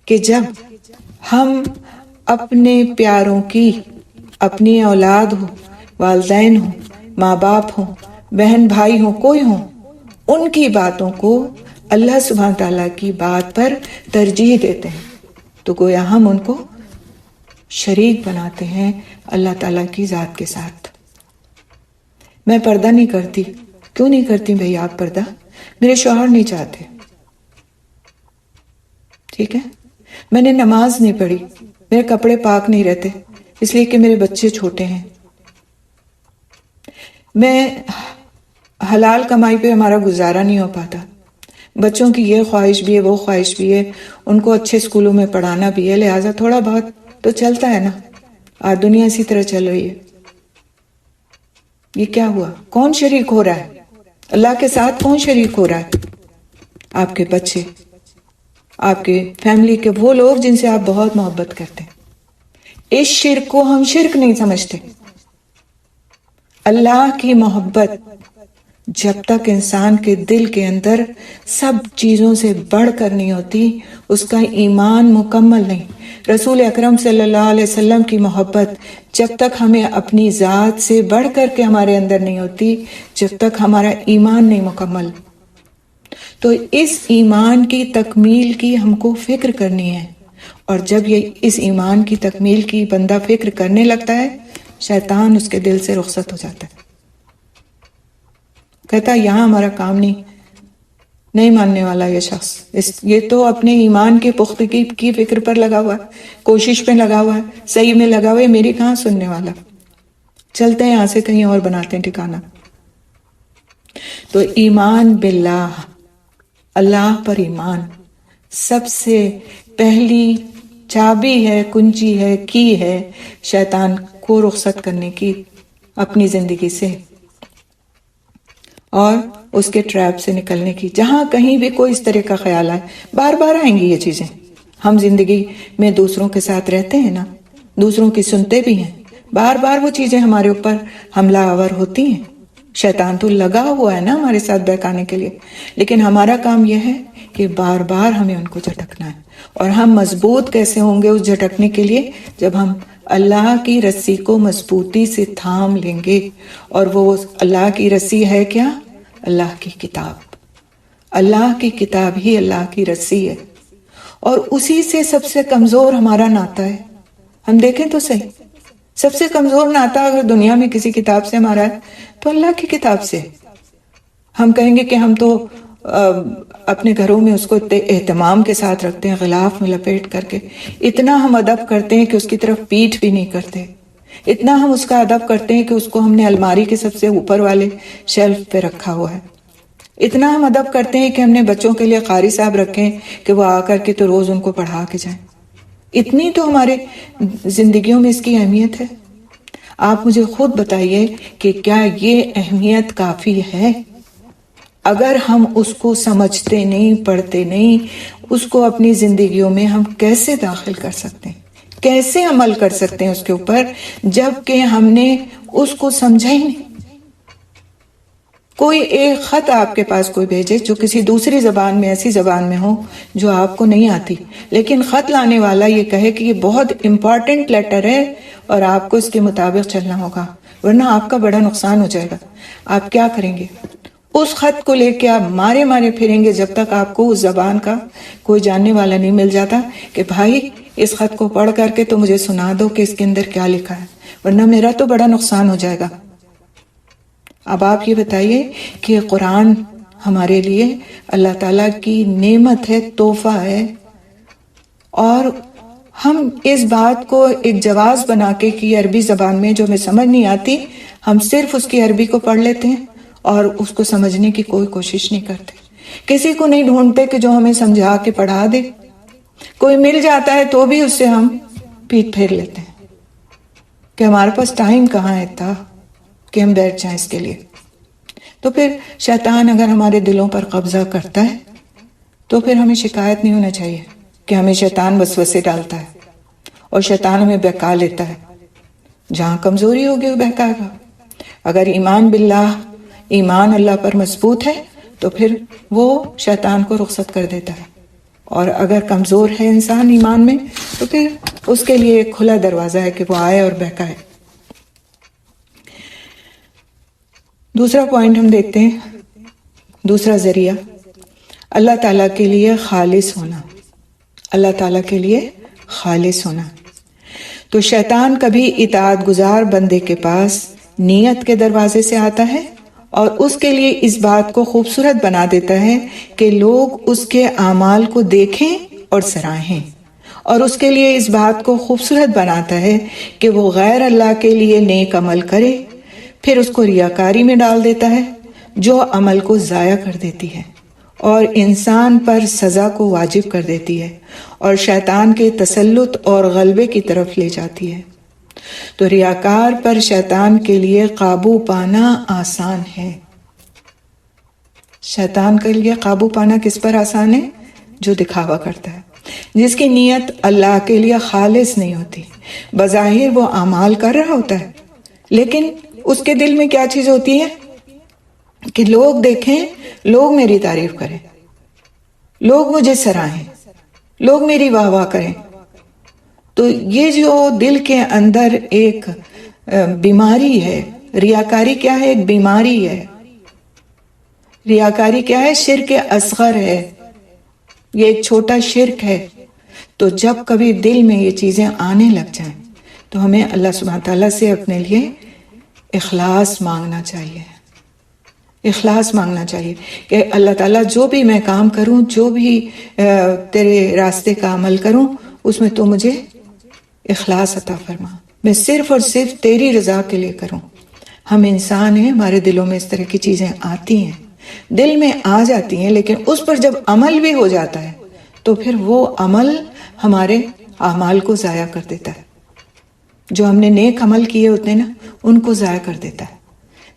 کہ جب ہم اپنے پیاروں کی، اپنی اولاد ہو، والدین ہوں، ماں باپ ہوں، بہن بھائی ہوں، کوئی ہوں، ان کی باتوں کو اللہ سبحانہ تعالیٰ کی بات پر ترجیح دیتے ہیں تو گویا ہم ان کو شریک بناتے ہیں اللہ تعالیٰ کی ذات کے ساتھ. میں پردہ نہیں کرتی. کیوں نہیں کرتی بھئی آپ پردہ؟ میرے شوہر نہیں چاہتے. ٹھیک ہے. میں نے نماز نہیں پڑھی، میرے کپڑے پاک نہیں رہتے اس لیے کہ میرے بچے چھوٹے ہیں. میں حلال کمائی پہ ہمارا گزارا نہیں ہو پاتا، بچوں کی یہ خواہش بھی ہے، وہ خواہش بھی ہے، ان کو اچھے اسکولوں میں پڑھانا بھی ہے، لہٰذا تھوڑا بہت تو چلتا ہے نا. آج دنیا اسی طرح چل رہی ہے. یہ کیا ہوا؟ کون شریک ہو رہا ہے اللہ کے ساتھ؟ کون شریک ہو رہا ہے؟ آپ کے بچے، آپ کے فیملی کے وہ لوگ جن سے آپ بہت محبت کرتے ہیں. اس شرک کو ہم شرک نہیں سمجھتے. اللہ کی محبت جب تک انسان کے دل کے اندر سب چیزوں سے بڑھ کر نہیں ہوتی، اس کا ایمان مکمل نہیں. رسول اکرم صلی اللہ علیہ وسلم کی محبت جب تک ہمیں اپنی ذات سے بڑھ کر کے ہمارے اندر نہیں ہوتی، جب تک ہمارا ایمان نہیں مکمل. تو اس ایمان کی تکمیل کی ہم کو فکر کرنی ہے. اور جب یہ اس ایمان کی تکمیل کی بندہ فکر کرنے لگتا ہے، شیطان اس کے دل سے رخصت ہو جاتا ہے. کہتا ہے یہاں ہمارا کام نہیں ماننے والا یہ شخص، یہ تو اپنے ایمان کے پختگی کی فکر پر لگا ہوا ہے، کوشش پہ لگا ہوا ہے، صحیح میں لگا ہوا ہے، میری کہاں سننے والا. چلتے ہیں یہاں سے کہیں اور بناتے ہیں ٹھکانہ. تو ایمان باللہ، اللہ پر ایمان سب سے پہلی چابی ہے، کنجی ہے، کی ہے شیطان کو رخصت کرنے کی اپنی زندگی سے اور اس کے ٹریپ سے نکلنے کی. جہاں کہیں بھی کوئی اس طرح کا خیال آئے، بار بار آئیں گی یہ چیزیں. ہم زندگی میں دوسروں کے ساتھ رہتے ہیں نا، دوسروں کی سنتے بھی ہیں، بار بار وہ چیزیں ہمارے اوپر حملہ آور ہوتی ہیں. شیطان تو لگا ہوا ہے نا ہمارے ساتھ بہکانے کے لیے، لیکن ہمارا کام یہ ہے کہ بار بار ہمیں ان کو جھٹکنا ہے. اور ہم مضبوط کیسے ہوں گے اس جھٹکنے کے لیے؟ جب ہم اللہ کی رسی کو مضبوطی سے تھام لیں گے. اور وہ اللہ کی رسی ہے کیا؟ اللہ کی کتاب. اللہ کی کتاب ہی اللہ کی رسی ہے، اور اسی سے سب سے کمزور ہمارا ناتا ہے. ہم دیکھیں تو صحیح، سب سے کمزور ناتا اگر دنیا میں کسی کتاب سے ہمارا ہے تو اللہ کی کتاب سے. ہم کہیں گے کہ ہم تو اپنے گھروں میں اس کو اہتمام کے ساتھ رکھتے ہیں، غلاف میں لپیٹ کر کے، اتنا ہم ادب کرتے ہیں کہ اس کی طرف پیٹھ بھی نہیں کرتے، اتنا ہم اس کا ادب کرتے ہیں کہ اس کو ہم نے الماری کے سب سے اوپر والے شیلف پہ رکھا ہوا ہے، اتنا ہم ادب کرتے ہیں کہ ہم نے بچوں کے لیے قاری صاحب رکھے کہ وہ آ کر کے تو روز ان کو پڑھا کے جائیں. اتنی تو ہمارے زندگیوں میں اس کی اہمیت ہے. آپ مجھے خود بتائیے کہ کیا یہ اہمیت کافی ہے؟ اگر ہم اس کو سمجھتے نہیں، پڑھتے نہیں، اس کو اپنی زندگیوں میں ہم کیسے داخل کر سکتے ہیں، کیسے عمل کر سکتے ہیں اس کے اوپر، جب کہ ہم نے اس کو سمجھا ہی نہیں. کوئی ایک خط آپ کے پاس کوئی بھیجے جو کسی دوسری زبان میں، ایسی زبان میں ہو جو آپ کو نہیں آتی، لیکن خط لانے والا یہ کہے کہ یہ بہت امپورٹنٹ لیٹر ہے اور آپ کو اس کے مطابق چلنا ہوگا ورنہ آپ کا بڑا نقصان ہو جائے گا. آپ کیا کریں گے؟ اس خط کو لے کے آپ مارے پھریں گے جب تک آپ کو اس زبان کا کوئی جاننے والا نہیں مل جاتا کہ بھائی اس خط کو پڑھ کر کے تو مجھے سنا دو کہ اس کے اندر کیا لکھا ہے، ورنہ میرا تو بڑا نقصان ہو جائے گا. اب آپ یہ بتائیے کہ قرآن ہمارے لیے اللہ تعالیٰ کی نعمت ہے، تحفہ ہے، اور ہم اس بات کو ایک جواز بنا کے کہ عربی زبان میں جو ہمیں سمجھ نہیں آتی، ہم صرف اس کی عربی کو پڑھ لیتے ہیں اور اس کو سمجھنے کی کوئی کوشش نہیں کرتے. کسی کو نہیں ڈھونڈتے کہ جو ہمیں سمجھا کے پڑھا دے. کوئی مل جاتا ہے تو بھی اس سے ہم پیٹ پھیر لیتے ہیں کہ ہمارے پاس ٹائم کہاں ہے تھا کہ ہم بیٹھ جائیں اس کے لیے. تو پھر شیطان اگر ہمارے دلوں پر قبضہ کرتا ہے تو پھر ہمیں شکایت نہیں ہونا چاہیے کہ ہمیں شیطان وسوسے ڈالتا ہے اور شیطان ہمیں بہکا لیتا ہے. جہاں کمزوری ہوگی وہ بہکائے گا. اگر ایمان باللہ، ایمان اللہ پر مضبوط ہے تو پھر وہ شیطان کو رخصت کر دیتا ہے، اور اگر کمزور ہے انسان ایمان میں تو پھر اس کے لیے ایک کھلا دروازہ ہے کہ وہ آئے اور بہکائے. دوسرا پوائنٹ ہم دیکھتے ہیں، دوسرا ذریعہ اللہ تعالیٰ کے لیے خالص ہونا. اللہ تعالیٰ کے لیے خالص ہونا. تو شیطان کبھی اطاعت گزار بندے کے پاس نیت کے دروازے سے آتا ہے اور اس کے لیے اس بات کو خوبصورت بنا دیتا ہے کہ لوگ اس کے اعمال کو دیکھیں اور سراہیں، اور اس کے لیے اس بات کو خوبصورت بناتا ہے کہ وہ غیر اللہ کے لیے نیک عمل کرے. پھر اس کو ریاکاری میں ڈال دیتا ہے جو عمل کو ضائع کر دیتی ہے اور انسان پر سزا کو واجب کر دیتی ہے اور شیطان کے تسلط اور غلبے کی طرف لے جاتی ہے. تو ریاکار پر شیطان کے لیے قابو پانا آسان ہے. شیطان کے لیے قابو پانا کس پر آسان ہے؟ جو دکھاوا کرتا ہے، جس کی نیت اللہ کے لیے خالص نہیں ہوتی. بظاہر وہ اعمال کر رہا ہوتا ہے لیکن اس کے دل میں کیا چیز ہوتی ہے کہ لوگ دیکھیں، لوگ میری تعریف کریں، لوگ مجھے سراہیں، لوگ میری واہ واہ کریں. تو یہ جو دل کے اندر ایک بیماری ہے، ریاکاری کیا ہے؟ ایک بیماری ہے. ریاکاری کیا ہے؟ شرک اصغر ہے، یہ ایک چھوٹا شرک ہے. تو جب کبھی دل میں یہ چیزیں آنے لگ جائیں تو ہمیں اللہ سبحانہ تعالیٰ سے اپنے لیے اخلاص مانگنا چاہیے. اخلاص مانگنا چاہیے کہ اللہ تعالیٰ جو بھی میں کام کروں، جو بھی تیرے راستے کا عمل کروں، اس میں تو مجھے اخلاص عطا فرما، میں صرف اور صرف تیری رضا کے لیے کروں. ہم انسان ہیں، ہمارے دلوں میں اس طرح کی چیزیں آتی ہیں، دل میں آ جاتی ہیں، لیکن اس پر جب عمل بھی ہو جاتا ہے تو پھر وہ عمل ہمارے اعمال کو ضائع کر دیتا ہے. جو ہم نے نیک عمل کیے ہوتے ہیں نا، ان کو ضائع کر دیتا ہے.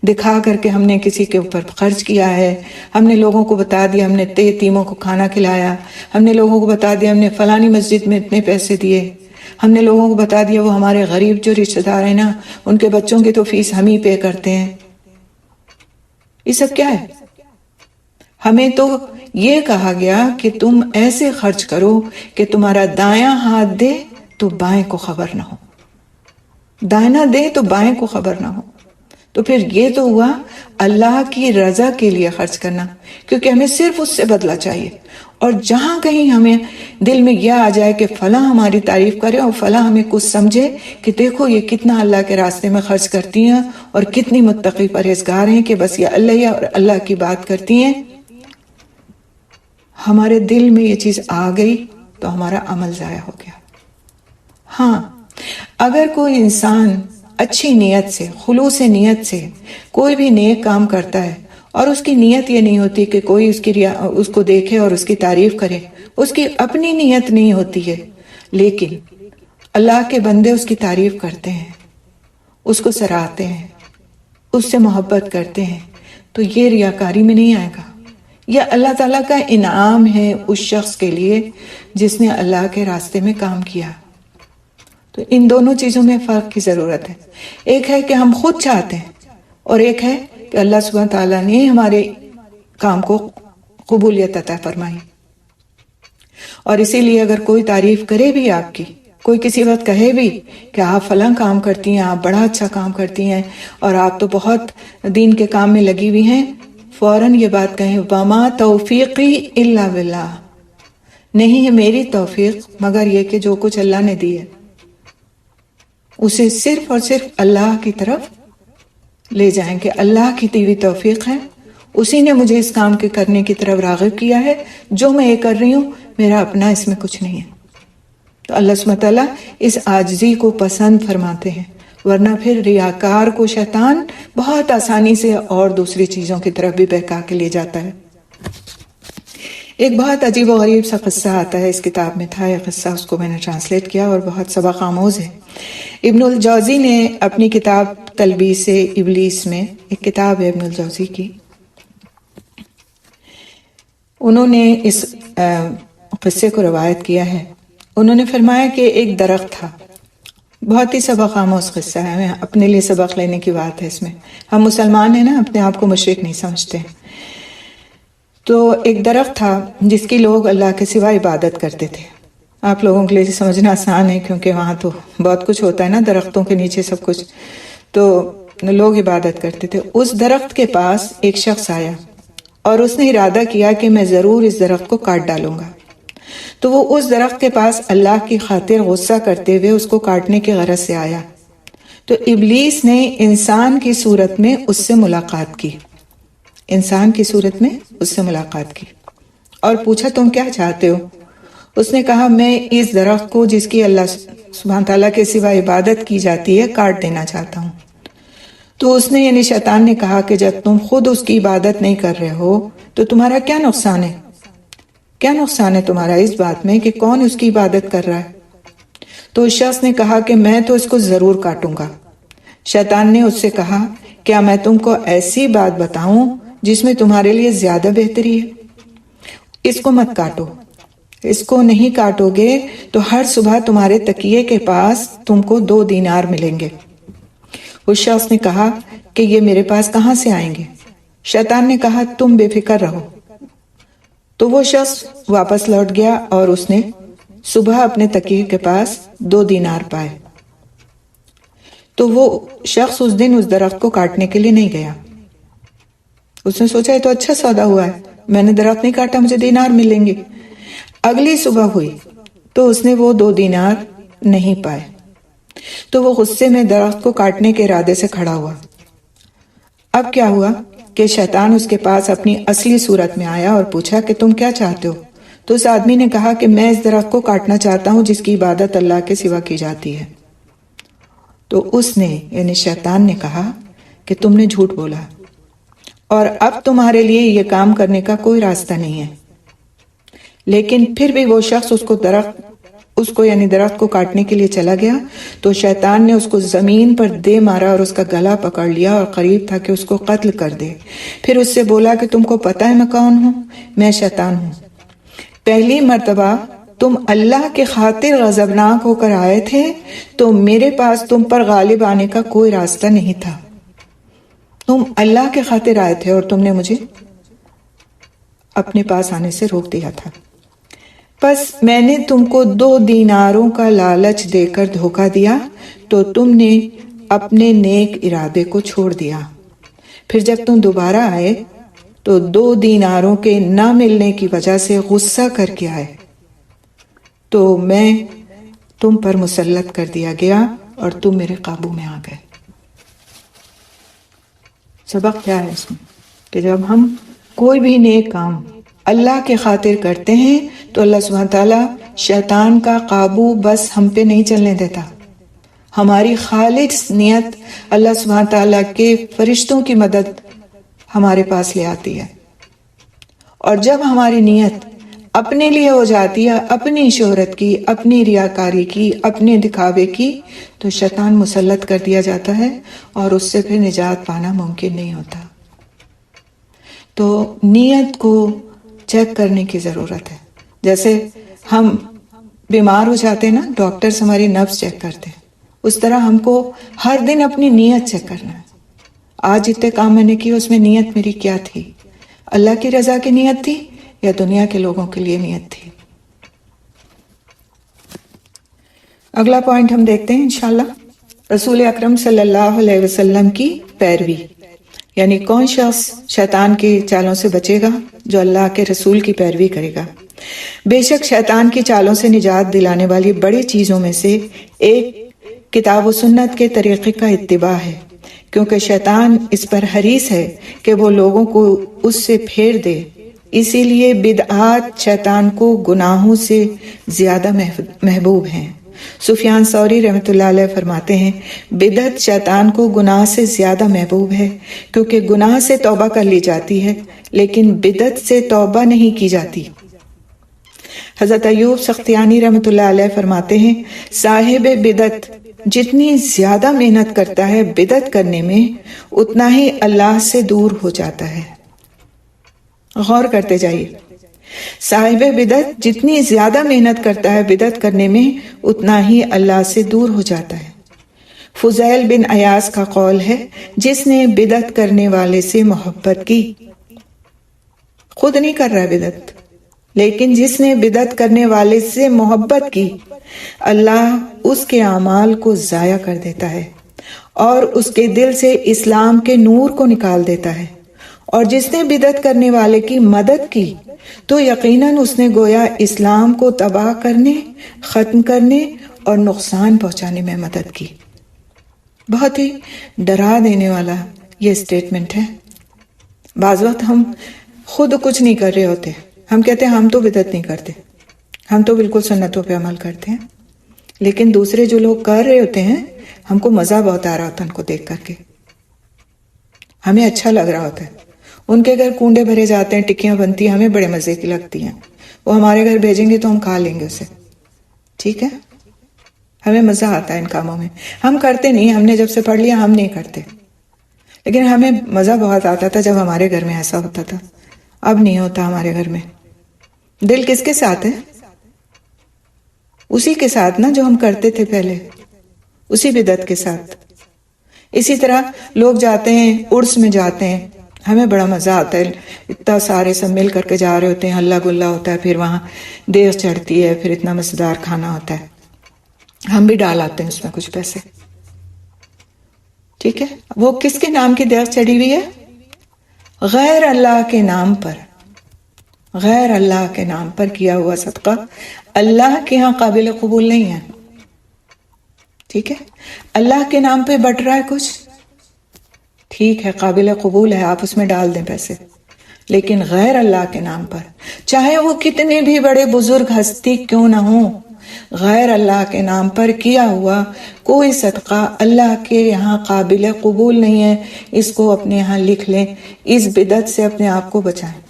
دکھا کر کے ہم نے کسی کے اوپر خرچ کیا ہے، ہم نے لوگوں کو بتا دیا ہم نے یتیموں کو کھانا کھلایا، ہم نے لوگوں کو بتا دیا ہم نے فلانی مسجد میں اتنے پیسے دیے، ہم نے لوگوں کو بتا دیا وہ ہمارے غریب جو رشتہ دار ہیں نا، ان کے بچوں کی تو فیس ہم ہی پے کرتے ہیں. یہ سب کیا ہے؟ ہمیں تو یہ کہا گیا کہ تم ایسے خرچ کرو کہ تمہارا دایاں ہاتھ دے تو بائیں کو خبر نہ ہو، دائنا دے تو بائیں کو خبر نہ ہو. تو پھر یہ تو ہوا اللہ کی رضا کے لیے خرچ کرنا، کیونکہ ہمیں صرف اس سے بدلہ چاہیے. اور جہاں کہیں ہمیں دل میں یہ آ جائے کہ فلاں ہماری تعریف کرے اور فلاں ہمیں کچھ سمجھے کہ دیکھو یہ کتنا اللہ کے راستے میں خرچ کرتی ہیں اور کتنی متقی پرہیزگار ہیں کہ بس یہ اللہ اور اللہ کی بات کرتی ہیں، ہمارے دل میں یہ چیز آ گئی تو ہمارا عمل ضائع ہو گیا. ہاں، اگر کوئی انسان اچھی نیت سے، خلوص نیت سے کوئی بھی نیک کام کرتا ہے اور اس کی نیت یہ نہیں ہوتی کہ کوئی اس کو دیکھے اور اس کی تعریف کرے، اس کی اپنی نیت نہیں ہوتی ہے، لیکن اللہ کے بندے اس کی تعریف کرتے ہیں، اس کو سراہتے ہیں، اس سے محبت کرتے ہیں، تو یہ ریاکاری میں نہیں آئے گا. یہ اللہ تعالیٰ کا انعام ہے اس شخص کے لیے جس نے اللہ کے راستے میں کام کیا. تو ان دونوں چیزوں میں فرق کی ضرورت ہے. ایک ہے کہ ہم خود چاہتے ہیں اور ایک ہے کہ اللہ سبحانہ تعالیٰ نے ہمارے کام کو قبولیت عطا فرمائی. اور اسی لیے اگر کوئی تعریف کرے بھی آپ کی، کوئی کسی وقت کہے بھی کہ آپ فلاں کام کرتی ہیں، آپ بڑا اچھا کام کرتی ہیں اور آپ تو بہت دین کے کام میں لگی ہوئی ہیں، فوراً یہ بات کہیں وما توفیقی الا باللہ، نہیں ہے میری توفیق مگر یہ کہ جو کچھ اللہ نے دی ہے اسے صرف اور صرف اللہ کی طرف لے جائیں کہ اللہ کی دی ہوئی توفیق ہے، اسی نے مجھے اس کام کے کرنے کی طرف راغب کیا ہے. جو میں یہ کر رہی ہوں میرا اپنا اس میں کچھ نہیں ہے. تو اللہ سبحانہ تعالیٰ اس عاجزی کو پسند فرماتے ہیں، ورنہ پھر ریاکار کو شیطان بہت آسانی سے اور دوسری چیزوں کی طرف بھی بہکا کے لے جاتا ہے. ایک بہت عجیب و غریب سا قصہ آتا ہے، اس کتاب میں تھا یہ قصہ، اس کو میں نے ٹرانسلیٹ کیا اور بہت سبق آموز ہے. ابن الجوزی نے اپنی کتاب تلبیس ابلیس میں، ایک کتاب ہے ابن الجوزی کی، انہوں نے اس قصے کو روایت کیا ہے. انہوں نے فرمایا کہ ایک درخت تھا، بہت ہی سبق آموز قصہ ہے، اپنے لیے سبق لینے کی بات ہے اس میں. ہم مسلمان ہیں نا، اپنے آپ کو مشرک نہیں سمجھتے. تو ایک درخت تھا جس کی لوگ اللہ کے سوا عبادت کرتے تھے. آپ لوگوں کے لیے سمجھنا آسان ہے کیونکہ وہاں تو بہت کچھ ہوتا ہے نا، درختوں کے نیچے سب کچھ، تو لوگ عبادت کرتے تھے. اس درخت کے پاس ایک شخص آیا اور اس نے ارادہ کیا کہ میں ضرور اس درخت کو کاٹ ڈالوں گا. تو وہ اس درخت کے پاس اللہ کی خاطر غصہ کرتے ہوئے اس کو کاٹنے کی غرض سے آیا. تو ابلیس نے انسان کی صورت میں اس سے ملاقات کی، انسان کی صورت میں اس سے ملاقات کی اور پوچھا تم کیا چاہتے ہو؟ اس نے کہا میں اس درخت کو جس کی اللہ سبحانہ تعالیٰ کے سوا عبادت کی جاتی ہے کاٹ دینا چاہتا ہوں. تو اس نے یعنی شیطان نے کہا کہ جب تم خود اس کی عبادت نہیں کر رہے ہو تو تمہارا کیا نقصان ہے؟ کیا نقصان ہے تمہارا اس بات میں کہ کون اس کی عبادت کر رہا ہے؟ تو اس شخص نے کہا کہ میں تو اس کو ضرور کاٹوں گا. شیطان نے اس سے کہا کیا میں تم کو ایسی بات بتاؤں جس میں تمہارے لیے زیادہ بہتری ہے؟ اس کو مت کاٹو، اس کو نہیں کاٹو گے تو ہر صبح تمہارے تکیے کے پاس تم کو 2 دینار ملیں گے. اس شخص نے کہا کہ یہ میرے پاس کہاں سے آئیں گے؟ شیطان نے کہا تم بے فکر رہو. تو وہ شخص واپس لوٹ گیا اور اس نے صبح اپنے تکیے کے پاس 2 دینار پائے. تو وہ شخص اس دن اس درخت کو کاٹنے کے لیے نہیں گیا. اس نے سوچا یہ تو اچھا سودا ہوا ہے، میں نے درخت نہیں کاٹا مجھے دینار ملیں گے. اگلی صبح ہوئی تو اس نے وہ 2 دینار نہیں پائے. تو وہ غصے میں درخت کو کاٹنے کے ارادے سے کھڑا ہوا. اب کیا ہوا کہ شیطان اس کے پاس اپنی اصلی صورت میں آیا اور پوچھا کہ تم کیا چاہتے ہو؟ تو اس آدمی نے کہا کہ میں اس درخت کو کاٹنا چاہتا ہوں جس کی عبادت اللہ کے سوا کی جاتی ہے. تو اس نے یعنی شیطان نے کہا کہ تم نے جھوٹ بولا اور اب تمہارے لیے یہ کام کرنے کا کوئی راستہ نہیں ہے. لیکن پھر بھی وہ شخص اس کو یعنی درخت کو کاٹنے کے لیے چلا گیا. تو شیطان نے اس کو زمین پر دے مارا اور اس کا گلا پکڑ لیا اور قریب تھا کہ اس کو قتل کر دے. پھر اس سے بولا کہ تم کو پتہ ہے میں کون ہوں؟ میں شیطان ہوں. پہلی مرتبہ تم اللہ کے خاطر غضبناک ہو کر آئے تھے تو میرے پاس تم پر غالب آنے کا کوئی راستہ نہیں تھا. تم اللہ کے خاطر آئے تھے اور تم نے مجھے اپنے پاس آنے سے روک دیا تھا. پس میں نے تم کو 2 دیناروں کا لالچ دے کر دھوکہ دیا تو تم نے اپنے نیک ارادے کو چھوڑ دیا. پھر جب تم دوبارہ آئے تو 2 دیناروں کے نہ ملنے کی وجہ سے غصہ کر کے آئے تو میں تم پر مسلط کر دیا گیا اور تم میرے قابو میں آ گئے. سبق کیا ہے اس میں کہ جب ہم کوئی بھی نیک کام اللہ کے خاطر کرتے ہیں تو اللہ سبحانہ تعالیٰ شیطان کا قابو بس ہم پہ نہیں چلنے دیتا. ہماری خالص نیت اللہ سبحانہ تعالیٰ کے فرشتوں کی مدد ہمارے پاس لے آتی ہے. اور جب ہماری نیت اپنے لیے ہو جاتی ہے، اپنی شہرت کی، اپنی ریاکاری کی، اپنے دکھاوے کی، تو شیطان مسلط کر دیا جاتا ہے اور اس سے پھر نجات پانا ممکن نہیں ہوتا. تو نیت کو چیک کرنے کی ضرورت ہے. جیسے ہم بیمار ہو جاتے ہیں نا، ڈاکٹرز ہماری نبض چیک کرتے ہیں، اس طرح ہم کو ہر دن اپنی نیت چیک کرنا ہے. آج اتنے کام میں نے کیے، اس میں نیت میری کیا تھی؟ اللہ کی رضا کی نیت تھی یا دنیا کے لوگوں کے لیے نیت تھی؟ اگلا پوائنٹ ہم دیکھتے ہیں انشاءاللہ، رسول اکرم صلی اللہ علیہ وسلم کی پیروی. یعنی کون شخص شیطان کی چالوں سے بچے گا؟ جو اللہ کے رسول کی پیروی کرے گا. بے شک شیطان کی چالوں سے نجات دلانے والی بڑی چیزوں میں سے ایک کتاب و سنت کے طریقے کا اتباع ہے. کیونکہ شیطان اس پر حریص ہے کہ وہ لوگوں کو اس سے پھیر دے، اسی لیے بدعات شیطان کو گناہوں سے زیادہ محبوب ہیں۔ سفیان ثوری رحمۃ اللہ علیہ فرماتے ہیں بدعت شیطان کو گناہ سے زیادہ محبوب ہے، کیونکہ گناہ سے توبہ کر لی جاتی ہے لیکن بدعت سے توبہ نہیں کی جاتی۔ حضرت ایوب سختیانی رحمۃ اللہ علیہ فرماتے ہیں صاحب بدعت جتنی زیادہ محنت کرتا ہے بدعت کرنے میں، اتنا ہی اللہ سے دور ہو جاتا ہے۔ غور کرتے جائیے، صاحب بدعت جتنی زیادہ محنت کرتا ہے بدعت کرنے میں، اتنا ہی اللہ سے دور ہو جاتا ہے۔ فضیل بن عیاض کا قول ہے جس نے بدعت کرنے والے سے محبت کی، خود نہیں کر رہا بدعت، لیکن جس نے بدعت کرنے والے سے محبت کی، اللہ اس کے اعمال کو ضائع کر دیتا ہے اور اس کے دل سے اسلام کے نور کو نکال دیتا ہے، اور جس نے بدعت کرنے والے کی مدد کی تو یقیناً اس نے گویا اسلام کو تباہ کرنے، ختم کرنے اور نقصان پہنچانے میں مدد کی۔ بہت ہی ڈرا دینے والا یہ سٹیٹمنٹ ہے۔ بعض وقت ہم خود کچھ نہیں کر رہے ہوتے، ہم کہتے ہیں ہم تو بدعت نہیں کرتے، ہم تو بالکل سنتوں پہ عمل کرتے ہیں، لیکن دوسرے جو لوگ کر رہے ہوتے ہیں ہم کو مزہ بہت آ رہا ہوتا ہے ان کو دیکھ کر کے، ہمیں اچھا لگ رہا ہوتا ہے۔ ان کے گھر کنڈے بھرے جاتے ہیں، ٹکیاں بنتی ہیں، ہمیں بڑے مزے کی لگتی ہیں، وہ ہمارے گھر بھیجیں گے تو ہم کھا لیں گے اسے، ٹھیک ہے، ہمیں مزہ آتا ہے ان کاموں میں۔ ہم کرتے نہیں، ہم نے جب سے پڑھ لیا ہم نہیں کرتے، لیکن ہمیں مزہ بہت آتا تھا جب ہمارے گھر میں ایسا ہوتا تھا۔ اب نہیں ہوتا ہمارے گھر میں۔ دل کس کے ساتھ ہے؟ اسی کے ساتھ نا جو ہم کرتے تھے پہلے، اسی بدعت کے ساتھ۔ اسی طرح لوگ جاتے ہیں عرس میں جاتے ہیں، ہمیں بڑا مزہ آتا ہے، اتنا سارے سب مل کر کے جا رہے ہوتے ہیں، ہلا گلا ہوتا ہے، پھر وہاں دیگ چڑھتی ہے، پھر اتنا مزیدار کھانا ہوتا ہے، ہم بھی ڈال آتے ہیں اس میں کچھ پیسے، ٹھیک ہے۔ وہ کس کے نام کی دیگ چڑھی ہوئی ہے؟ غیر اللہ کے نام پر، غیر اللہ کے نام پر کیا ہوا صدقہ اللہ کے ہاں قابل قبول نہیں ہے، ٹھیک ہے۔ اللہ کے نام پہ بٹ رہا ہے کچھ، ٹھیک ہے، قابل قبول ہے، آپ اس میں ڈال دیں پیسے، لیکن غیر اللہ کے نام پر، چاہے وہ کتنے بھی بڑے بزرگ ہستی کیوں نہ ہوں، غیر اللہ کے نام پر کیا ہوا کوئی صدقہ اللہ کے یہاں قابل قبول نہیں ہے۔ اس کو اپنے یہاں لکھ لیں، اس بدعت سے اپنے آپ کو بچائیں،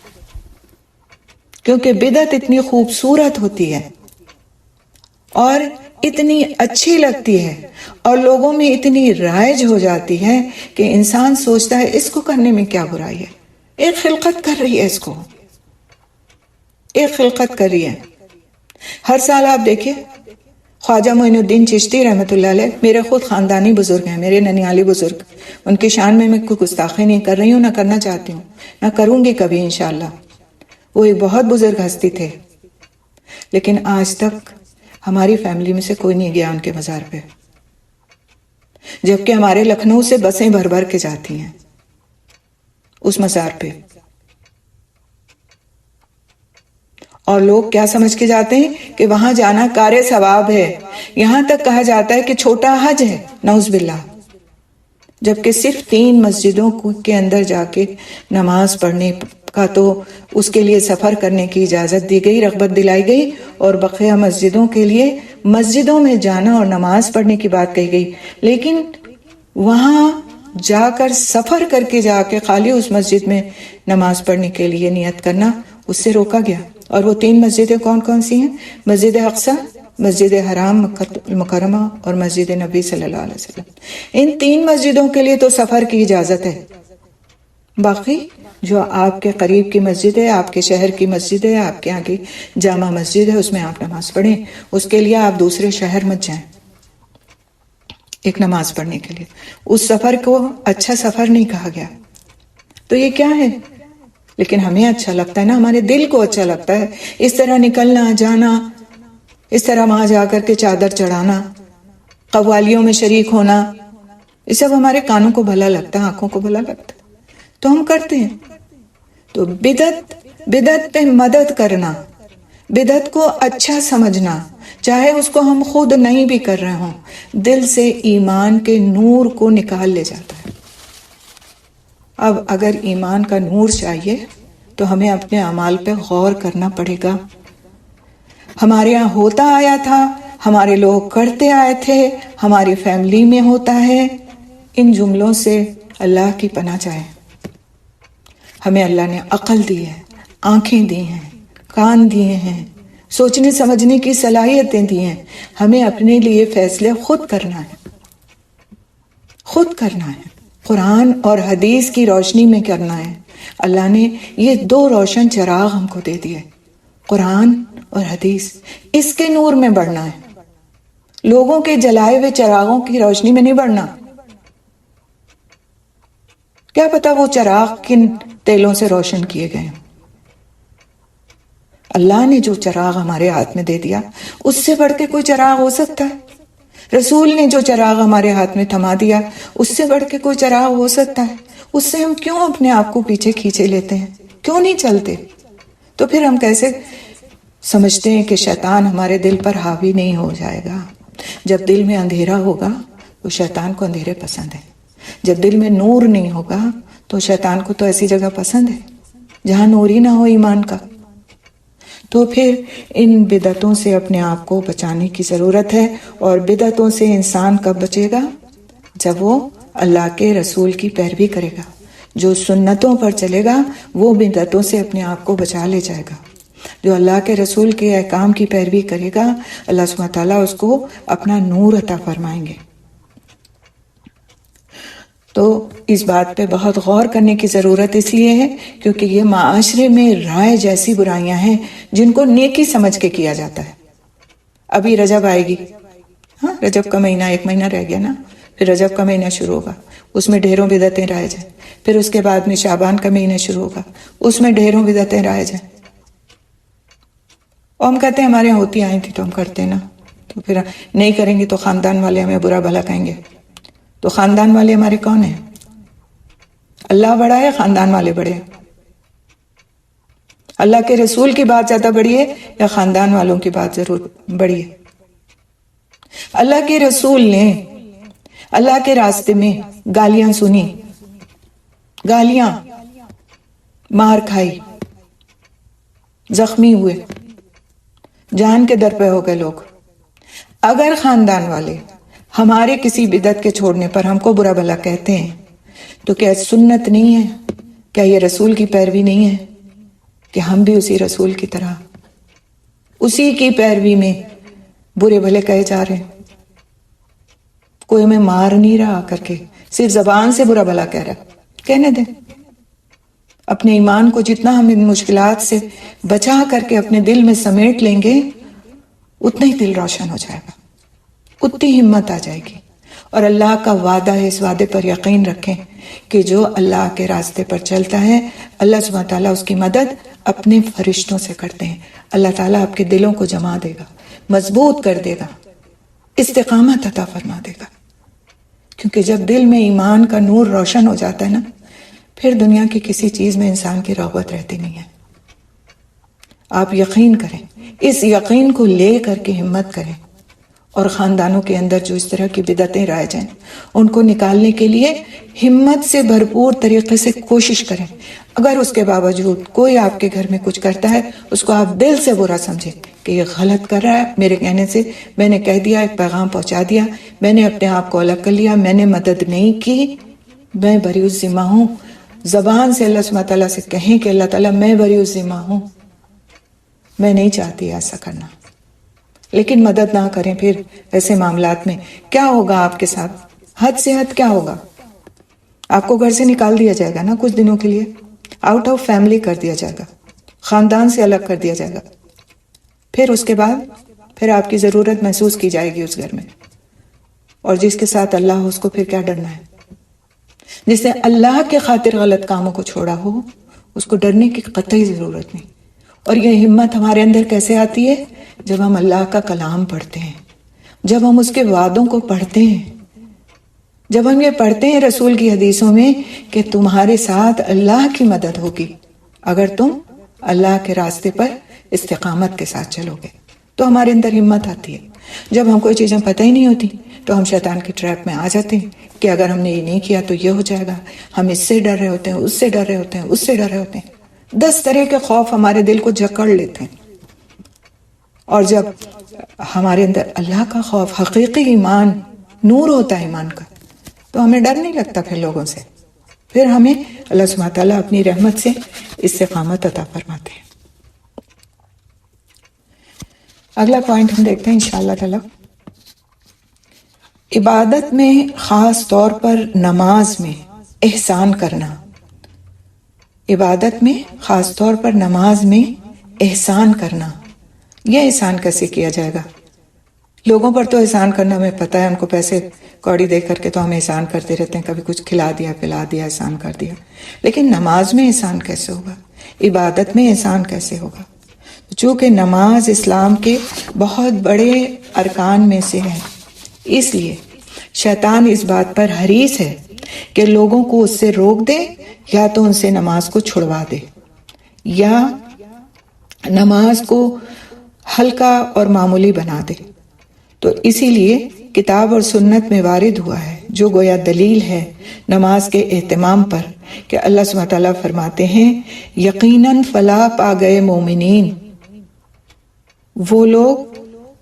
کیونکہ بدعت اتنی خوبصورت ہوتی ہے اور اتنی اچھی لگتی ہے اور لوگوں میں اتنی رائج ہو جاتی ہے کہ انسان سوچتا ہے اس کو کرنے میں کیا برائی ہے، ایک خلقت کر رہی ہے، اس کو ایک خلقت کر رہی ہے۔ ہر سال آپ دیکھیں خواجہ معین الدین چشتی رحمۃ اللہ علیہ، میرے خود خاندانی بزرگ ہیں، میرے ننیالی بزرگ، ان کی شان میں کوئی گستاخی نہیں کر رہی ہوں، نہ کرنا چاہتی ہوں، نہ کروں گی کبھی انشاءاللہ۔ وہ ایک بہت بزرگ ہستی تھے، لیکن آج تک ہماری فیملی میں سے کوئی نہیں گیا ان کے مزار پہ، جبکہ ہمارے لکھنؤ سے بسیں بھر بھر کے جاتی ہیں اس مزار پہ، اور لوگ کیا سمجھ کے جاتے ہیں کہ وہاں جانا کار ثواب ہے، یہاں تک کہا جاتا ہے کہ چھوٹا حج ہے، نعوذ باللہ، جبکہ صرف 3 مسجدوں کے اندر جا کے نماز پڑھنے کا تو اس کے لیے سفر کرنے کی اجازت دی گئی، رغبت دلائی گئی، اور بقیہ مسجدوں کے لیے مسجدوں میں جانا اور نماز پڑھنے کی بات کہی گئی، لیکن وہاں جا کر سفر کر کے جا کے خالی اس مسجد میں نماز پڑھنے کے لیے نیت کرنا اس سے روکا گیا۔ اور وہ 3 مسجدیں کون کون سی ہیں؟ مسجد اقصی، مسجد حرام مکہ المکرمہ اور مسجد نبی صلی اللہ علیہ وسلم۔ ان 3 مسجدوں کے لیے تو سفر کی اجازت ہے، باقی جو آپ کے قریب کی مسجد ہے، آپ کے شہر کی مسجد ہے، آپ کے یہاں کی جامع مسجد ہے، اس میں آپ نماز پڑھیں، اس کے لیے آپ دوسرے شہر مت جائیں ایک نماز پڑھنے کے لیے۔ اس سفر کو اچھا سفر نہیں کہا گیا۔ تو یہ کیا ہے؟ لیکن ہمیں اچھا لگتا ہے نا، ہمارے دل کو اچھا لگتا ہے اس طرح نکلنا جانا، اس طرح وہاں جا کر کے چادر چڑھانا، قوالیوں میں شریک ہونا، یہ سب ہمارے کانوں کو بھلا لگتا ہے، آنکھوں کو بھلا لگتا ہے، تو ہم کرتے ہیں۔ تو بدعت پہ مدد کرنا، بدعت کو اچھا سمجھنا، چاہے اس کو ہم خود نہیں بھی کر رہے ہوں، دل سے ایمان کے نور کو نکال لے جاتا ہے۔ اب اگر ایمان کا نور چاہیے تو ہمیں اپنے اعمال پہ غور کرنا پڑے گا. ہمارے یہاں ہوتا آیا تھا، ہمارے لوگ کرتے آئے تھے، ہماری فیملی میں ہوتا ہے. ان جملوں سے اللہ کی پناہ چاہیں. ہمیں اللہ نے عقل دی ہے، آنکھیں دی ہیں، کان دیے ہیں، سوچنے سمجھنے کی صلاحیتیں دی ہیں. ہمیں اپنے لیے فیصلے خود کرنا ہے، خود کرنا ہے، قرآن اور حدیث کی روشنی میں کرنا ہے. اللہ نے یہ 2 روشن چراغ ہم کو دے دیے، قرآن اور حدیث. اس کے نور میں بڑھنا ہے، لوگوں کے جلائے ہوئے چراغوں کی روشنی میں نہیں بڑھنا. کیا پتا وہ چراغ کن تیلوں سے روشن کیے گئے. اللہ نے جو چراغ ہمارے ہاتھ میں دے دیا اس سے بڑھ کے کوئی چراغ ہو سکتا ہے؟ رسول نے جو چراغ ہمارے ہاتھ میں تھما دیا اس سے بڑھ کے کوئی چراغ ہو سکتا ہے؟ اس سے ہم کیوں اپنے آپ کو پیچھے کھینچے لیتے ہیں؟ کیوں نہیں چلتے؟ تو پھر ہم کیسے سمجھتے ہیں کہ شیطان ہمارے دل پر حاوی نہیں ہو جائے گا؟ جب دل میں اندھیرا ہوگا تو شیطان کو اندھیرے پسند ہے. جب دل میں نور نہیں ہوگا تو شیطان کو تو ایسی جگہ پسند ہے جہاں نور ہی نہ ہو ایمان کا. تو پھر ان بدعتوں سے اپنے آپ کو بچانے کی ضرورت ہے. اور بدعتوں سے انسان کب بچے گا؟ جب وہ اللہ کے رسول کی پیروی کرے گا. جو سنتوں پر چلے گا وہ بدعتوں سے اپنے آپ کو بچا لے جائے گا. جو اللہ کے رسول کے احکام کی پیروی کرے گا اللہ سبحانہ تعالیٰ اس کو اپنا نور عطا فرمائیں گے. تو اس بات پہ بہت غور کرنے کی ضرورت اس لیے ہے کیونکہ یہ معاشرے میں رائج ایسی برائیاں ہیں جن کو نیکی سمجھ کے کیا جاتا ہے. ابھی رجب آئے گی، ہاں رجب کا مہینہ 1 مہینہ رہ گیا نا، پھر رجب کا مہینہ شروع ہوگا، اس میں ڈھیروں بدعتیں رائج ہیں. پھر اس کے بعد میں شعبان کا مہینہ شروع ہوگا، اس میں ڈھیروں بدعتیں رائج ہیں. اور ہم کہتے ہیں ہمارے یہاں ہوتی آئی تھی تو ہم کرتے نا، تو پھر نہیں کریں گے تو خاندان والے ہمیں برا بھلا کہیں گے. تو خاندان والے ہمارے کون ہیں؟ اللہ بڑا ہے، خاندان والے بڑے ہیں؟ اللہ کے رسول کی بات زیادہ بڑی ہے یا خاندان والوں کی بات ضرور بڑی ہے؟ اللہ کے رسول نے اللہ کے راستے میں گالیاں سنی، گالیاں، مار کھائی، زخمی ہوئے، جان کے در پہ ہو گئے لوگ. اگر خاندان والے ہمارے کسی بدعت کے چھوڑنے پر ہم کو برا بھلا کہتے ہیں تو کیا سنت نہیں ہے؟ کیا یہ رسول کی پیروی نہیں ہے کہ ہم بھی اسی رسول کی طرح اسی کی پیروی میں برے بھلے کہے جا رہے ہیں؟ کوئی ہمیں مار نہیں رہا کر کے، صرف زبان سے برا بھلا کہہ رہا. کہنے دیں. اپنے ایمان کو جتنا ہم ان مشکلات سے بچا کر کے اپنے دل میں سمیٹ لیں گے اتنا ہی دل روشن ہو جائے گا، اتنی ہمت آ جائے گی. اور اللہ کا وعدہ ہے، اس وعدے پر یقین رکھیں کہ جو اللہ کے راستے پر چلتا ہے اللہ سبحانہ تعالیٰ اس کی مدد اپنے فرشتوں سے کرتے ہیں. اللہ تعالیٰ آپ کے دلوں کو جما دے گا، مضبوط کر دے گا، استقامت عطا فرما دے گا. کیونکہ جب دل میں ایمان کا نور روشن ہو جاتا ہے نا، پھر دنیا کی کسی چیز میں انسان کی رغبت رہتی نہیں ہے. آپ یقین کریں، اس یقین کو لے کر کے ہمت کریں اور خاندانوں کے اندر جو اس طرح کی بدعتیں رائج ہیں ان کو نکالنے کے لیے ہمت سے بھرپور طریقے سے کوشش کریں. اگر اس کے باوجود کوئی آپ کے گھر میں کچھ کرتا ہے اس کو آپ دل سے برا سمجھیں کہ یہ غلط کر رہا ہے، میرے کہنے سے میں نے کہہ دیا، ایک پیغام پہنچا دیا، میں نے اپنے آپ کو الگ کر لیا، میں نے مدد نہیں کی، میں بری الذمہ ہوں. زبان سے اللہ سبحانہ تعالیٰ سے کہیں کہ اللہ تعالیٰ میں بری الذمہ ہوں، میں نہیں چاہتی ایسا کرنا. لیکن مدد نہ کریں. پھر ایسے معاملات میں کیا ہوگا آپ کے ساتھ؟ حد سے حد کیا ہوگا؟ آپ کو گھر سے نکال دیا جائے گا نا کچھ دنوں کے لیے، آؤٹ آف فیملی کر دیا جائے گا، خاندان سے الگ کر دیا جائے گا. پھر اس کے بعد پھر آپ کی ضرورت محسوس کی جائے گی اس گھر میں. اور جس کے ساتھ اللہ ہو اس کو پھر کیا ڈرنا ہے؟ جس نے اللہ کے خاطر غلط کاموں کو چھوڑا ہو اس کو ڈرنے کی قطعی ضرورت نہیں. اور یہ ہمت ہمارے اندر کیسے آتی ہے؟ جب ہم اللہ کا کلام پڑھتے ہیں، جب ہم اس کے وعدوں کو پڑھتے ہیں، جب ہم یہ پڑھتے ہیں رسول کی حدیثوں میں کہ تمہارے ساتھ اللہ کی مدد ہوگی اگر تم اللہ کے راستے پر استقامت کے ساتھ چلو گے، تو ہمارے اندر ہمت آتی ہے. جب ہم کوئی چیزیں پتہ ہی نہیں ہوتی تو ہم شیطان کی ٹریپ میں آ جاتے ہیں کہ اگر ہم نے یہ نہیں کیا تو یہ ہو جائے گا، ہم اس سے ڈر رہے ہوتے ہیں، اس سے ڈر رہے ہوتے ہیں، اس سے ڈر رہے ہوتے ہیں، 10 طرح کے خوف ہمارے دل کو جکڑ لیتے ہیں۔ اور جب ہمارے اندر اللہ کا خوف، حقیقی ایمان، نور ہوتا ہے ایمان کا، تو ہمیں ڈر نہیں لگتا پھر لوگوں سے، پھر ہمیں اللہ سبحانہ تعالیٰ اپنی رحمت سے استقامت عطا فرماتے ہیں۔ اگلا پوائنٹ ہم دیکھتے ہیں انشاءاللہ تعالیٰ، عبادت میں خاص طور پر نماز میں احسان کرنا۔ عبادت میں خاص طور پر نماز میں احسان کرنا، یہ احسان کیسے کیا جائے گا؟ لوگوں پر تو احسان کرنا ہمیں پتہ ہے، ان کو پیسے کوڑی دے کر کے تو ہم احسان کرتے رہتے ہیں، کبھی کچھ کھلا دیا، پلا دیا، احسان کر دیا، لیکن نماز میں احسان کیسے ہوگا؟ عبادت میں احسان کیسے ہوگا؟ چونکہ نماز اسلام کے بہت بڑے ارکان میں سے ہے، اس لیے شیطان اس بات پر حریص ہے کہ لوگوں کو اس سے روک دے، یا تو ان سے نماز کو چھڑوا دے، یا نماز کو ہلکا اور معمولی بنا دے۔ تو اسی لیے کتاب اور سنت میں وارد ہوا ہے، جو گویا دلیل ہے نماز کے اہتمام پر، کہ اللہ سبحانہ تعالیٰ فرماتے ہیں یقیناً فلاح پا گئے مومنین، وہ لوگ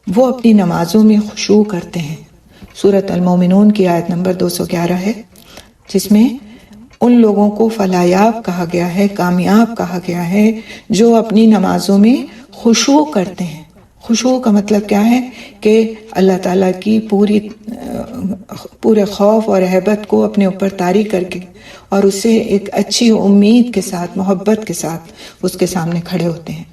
وہ اپنی نمازوں میں خشوع کرتے ہیں۔ سورۃ المومنون کی آیت نمبر 211 ہے، جس میں ان لوگوں کو فلاحیاب کہا گیا ہے، کامیاب کہا گیا ہے، جو اپنی نمازوں میں خشوع کرتے ہیں۔ خشوع کا مطلب کیا ہے؟ کہ اللہ تعالیٰ کی پورے خوف اور ہیبت کو اپنے اوپر طاری کر کے، اور اسے ایک اچھی امید کے ساتھ، محبت کے ساتھ اس کے سامنے کھڑے ہوتے ہیں۔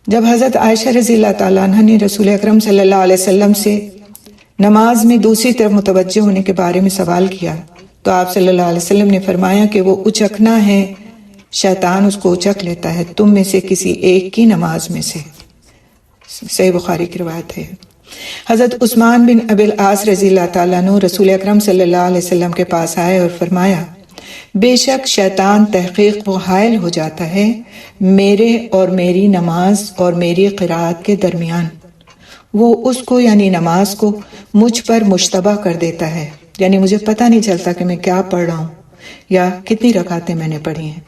جب حضرت عائشہ رضی اللہ تعالیٰ عنہ نے رسول اکرم صلی اللہ علیہ وسلم سے نماز میں دوسری طرف متوجہ ہونے کے بارے میں سوال کیا، تو آپ صلی اللہ علیہ وسلم نے فرمایا کہ وہ اچکنا ہے، شیطان اس کو اچک لیتا ہے تم میں سے کسی ایک کی نماز میں سے۔ صحیح بخاری کی روایت ہے۔ حضرت عثمان بن ابی العاص رضی اللہ تعالیٰ عنہ رسول اکرم صلی اللہ علیہ وسلم کے پاس آئے اور فرمایا بے شک شیطان تحقیق وہ حائل ہو جاتا ہے میرے اور میری نماز اور میری قرات کے درمیان، وہ اس کو یعنی نماز کو مجھ پر مشتبہ کر دیتا ہے، یعنی مجھے پتہ نہیں چلتا کہ میں کیا پڑھ رہا ہوں یا کتنی رکعتیں میں نے پڑھی ہیں۔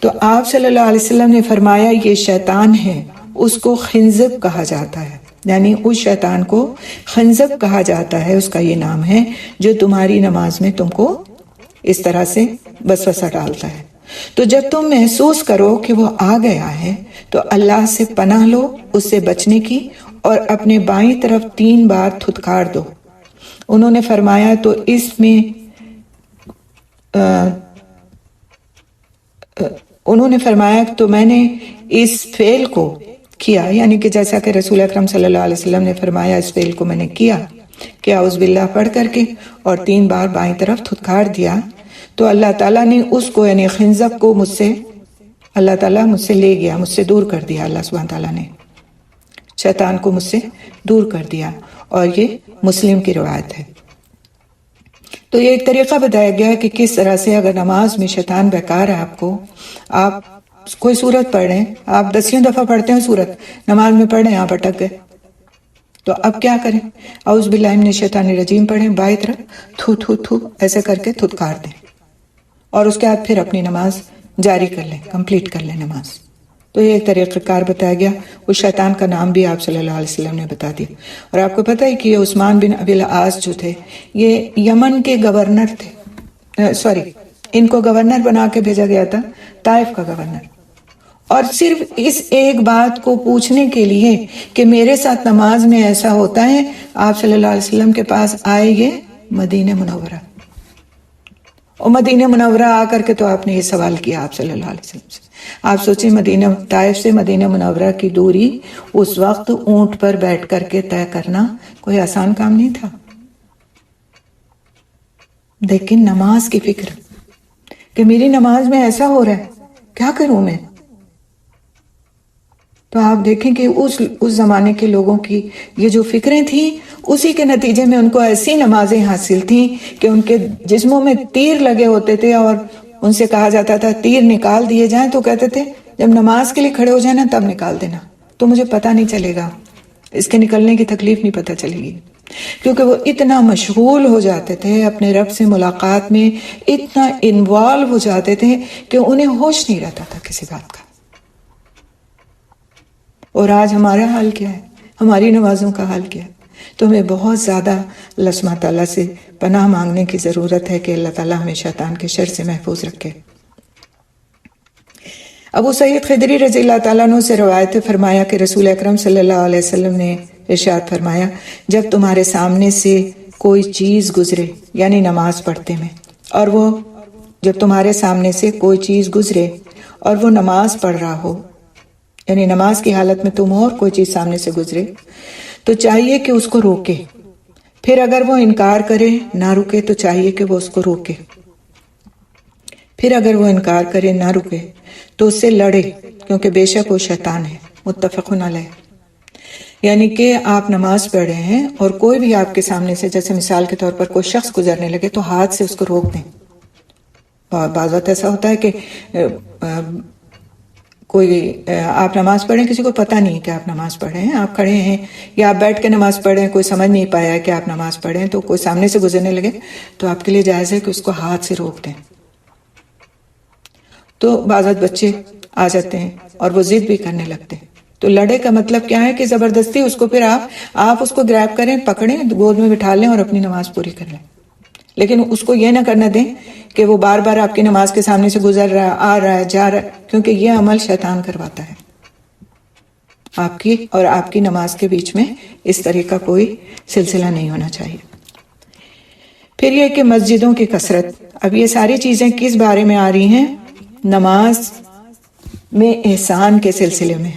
تو آپ صلی اللہ علیہ وسلم نے فرمایا یہ شیطان ہے، اس کو خنزب کہا جاتا ہے، یعنی اس شیطان کو خنزب کہا جاتا ہے، اس کا یہ نام ہے، جو تمہاری نماز میں تم کو اس طرح سے وسوسہ ڈالتا ہے۔ تو جب تم محسوس کرو کہ وہ آ گیا ہے تو اللہ سے پناہ لو اس سے بچنے کی، اور اپنے بائیں طرف 3 بار تھتکار دو۔ انہوں نے فرمایا تو اس میں انہوں نے فرمایا تو میں نے اس فعل کو کیا، یعنی کہ جیسا کہ رسول اکرم صلی اللہ علیہ وسلم نے فرمایا اس فعل کو میں نے کیا کہ اعوذ باللہ پڑھ کر کے اور 3 بار بائیں طرف تھتکار دیا، تو اللہ تعالیٰ نے اس کو یعنی خنزب کو مجھ سے، اللہ تعالیٰ مجھ سے لے گیا، مجھ سے دور کر دیا، اللہ سبحانہ تعالیٰ نے شیطان کو مجھ سے دور کر دیا، اور یہ مسلم کی روایت ہے۔ تو یہ ایک طریقہ بتایا گیا کہ کس طرح سے اگر نماز میں شیطان بہکا رہا ہے آپ کوئی سورت پڑھ رہے ہیں، آپ 10 دفعہ پڑھتے ہیں سورت، نماز میں پڑھ رہے ہیں، آپ اٹک گئے، تو اب کیا کریں؟ اعوذ باللہ من الشیطان الرجیم پڑھیں، بائیں طرف تھو تھو تھو ایسے کر کے تھتکار دیں، اور اس کے بعد پھر اپنی نماز جاری کر لیں، کمپلیٹ کر لیں نماز۔ تو یہ ایک طریقہ کار بتایا گیا، اس شیطان کا نام بھی آپ صلی اللہ علیہ وسلم نے بتا دیا۔ اور آپ کو پتہ ہے کہ یہ عثمان بن ابی العاص جو تھے یہ یمن کے گورنر تھے، ان کو گورنر بنا کے بھیجا گیا تھا، طائف کا گورنر، اور صرف اس ایک بات کو پوچھنے کے لیے کہ میرے ساتھ نماز میں ایسا ہوتا ہے، آپ صلی اللہ علیہ وسلم کے پاس آئے یہ مدینہ منورہ، اور مدینہ منورہ آ کر کے تو آپ نے یہ سوال کیا آپ صلی اللہ علیہ وسلم سے۔ آپ سوچیں مدینہ طائف سے مدینہ منورہ کی دوری اس وقت اونٹ پر بیٹھ کر کے طے کرنا کوئی آسان کام نہیں تھا، لیکن نماز کی فکر کہ میری نماز میں ایسا ہو رہا ہے، کیا کروں میں؟ تو آپ دیکھیں کہ اس زمانے کے لوگوں کی یہ جو فکریں تھیں، اسی کے نتیجے میں ان کو ایسی نمازیں حاصل تھیں کہ ان کے جسموں میں تیر لگے ہوتے تھے، اور ان سے کہا جاتا تھا تیر نکال دیے جائیں، تو کہتے تھے جب نماز کے لیے کھڑے ہو جائیں نا تب نکال دینا، تو مجھے پتہ نہیں چلے گا، اس کے نکلنے کی تکلیف نہیں پتہ چلے گی۔ کیونکہ وہ اتنا مشغول ہو جاتے تھے اپنے رب سے ملاقات میں، اتنا انوالو ہو جاتے تھے کہ انہیں ہوش نہیں رہتا تھا کسی بات کا۔ اور آج ہمارا حال کیا ہے، ہماری نمازوں کا حال کیا ہے؟ تو ہمیں بہت زیادہ اللہ سبحانہ تعالیٰ سے پناہ مانگنے کی ضرورت ہے کہ اللہ تعالیٰ ہمیں شیطان کے شر سے محفوظ رکھے۔ ابو سعید خدری رضی اللہ تعالیٰ عنہ سے روایت فرمایا کہ رسول اکرم صلی اللہ علیہ وسلم نے ارشاد فرمایا، جب تمہارے سامنے سے کوئی چیز گزرے، یعنی نماز پڑھتے میں، اور وہ جب تمہارے سامنے سے کوئی چیز گزرے اور وہ نماز پڑھ رہا ہو، یعنی نماز کی حالت میں تم ہو اور کوئی چیز سامنے سے گزرے، تو چاہیے کہ اس کو روکے۔ پھر اگر وہ انکار کرے نہ رکے تو چاہیے کہ وہ اس کو روکے۔ پھر اگر وہ انکار کرے نہ رکے تو اس سے لڑے، کیونکہ بے شک وہ شیطان ہے۔ متفق علیہ۔ یعنی کہ آپ نماز پڑھ رہے ہیں اور کوئی بھی آپ کے سامنے سے، جیسے مثال کے طور پر کوئی شخص گزرنے لگے تو ہاتھ سے اس کو روک دیں۔ بعض وقت ایسا ہوتا ہے کہ کوئی آپ نماز پڑھیں، کسی کو پتہ نہیں کہ آپ نماز پڑھ رہے ہیں، آپ کھڑے ہیں یا آپ بیٹھ کے نماز پڑھ رہے ہیں، کوئی سمجھ نہیں پایا کہ آپ نماز پڑھ رہے ہیں، تو کوئی سامنے سے گزرنے لگے تو آپ کے لیے جائز ہے کہ اس کو ہاتھ سے روک دیں۔ تو بعض بچے آ جاتے ہیں اور وہ ضد بھی کرنے لگتے ہیں، تو لڑے کا مطلب کیا ہے کہ زبردستی اس کو پھر آپ اس کو گریب کریں، پکڑیں، گود میں بٹھا لیں اور اپنی نماز پوری کر لیں۔ لیکن اس کو یہ نہ کرنا دیں کہ وہ بار بار آپ کی نماز کے سامنے سے گزر رہا ہے، آ رہا ہے، جا رہا ہے، کیونکہ یہ عمل شیطان کرواتا ہے۔ آپ کی اور آپ کی نماز کے بیچ میں اس طرح کا کوئی سلسلہ نہیں ہونا چاہیے۔ پھر یہ کہ مسجدوں کی کثرت، اب یہ ساری چیزیں کس بارے میں آ رہی ہیں؟ نماز میں احسان کے سلسلے میں،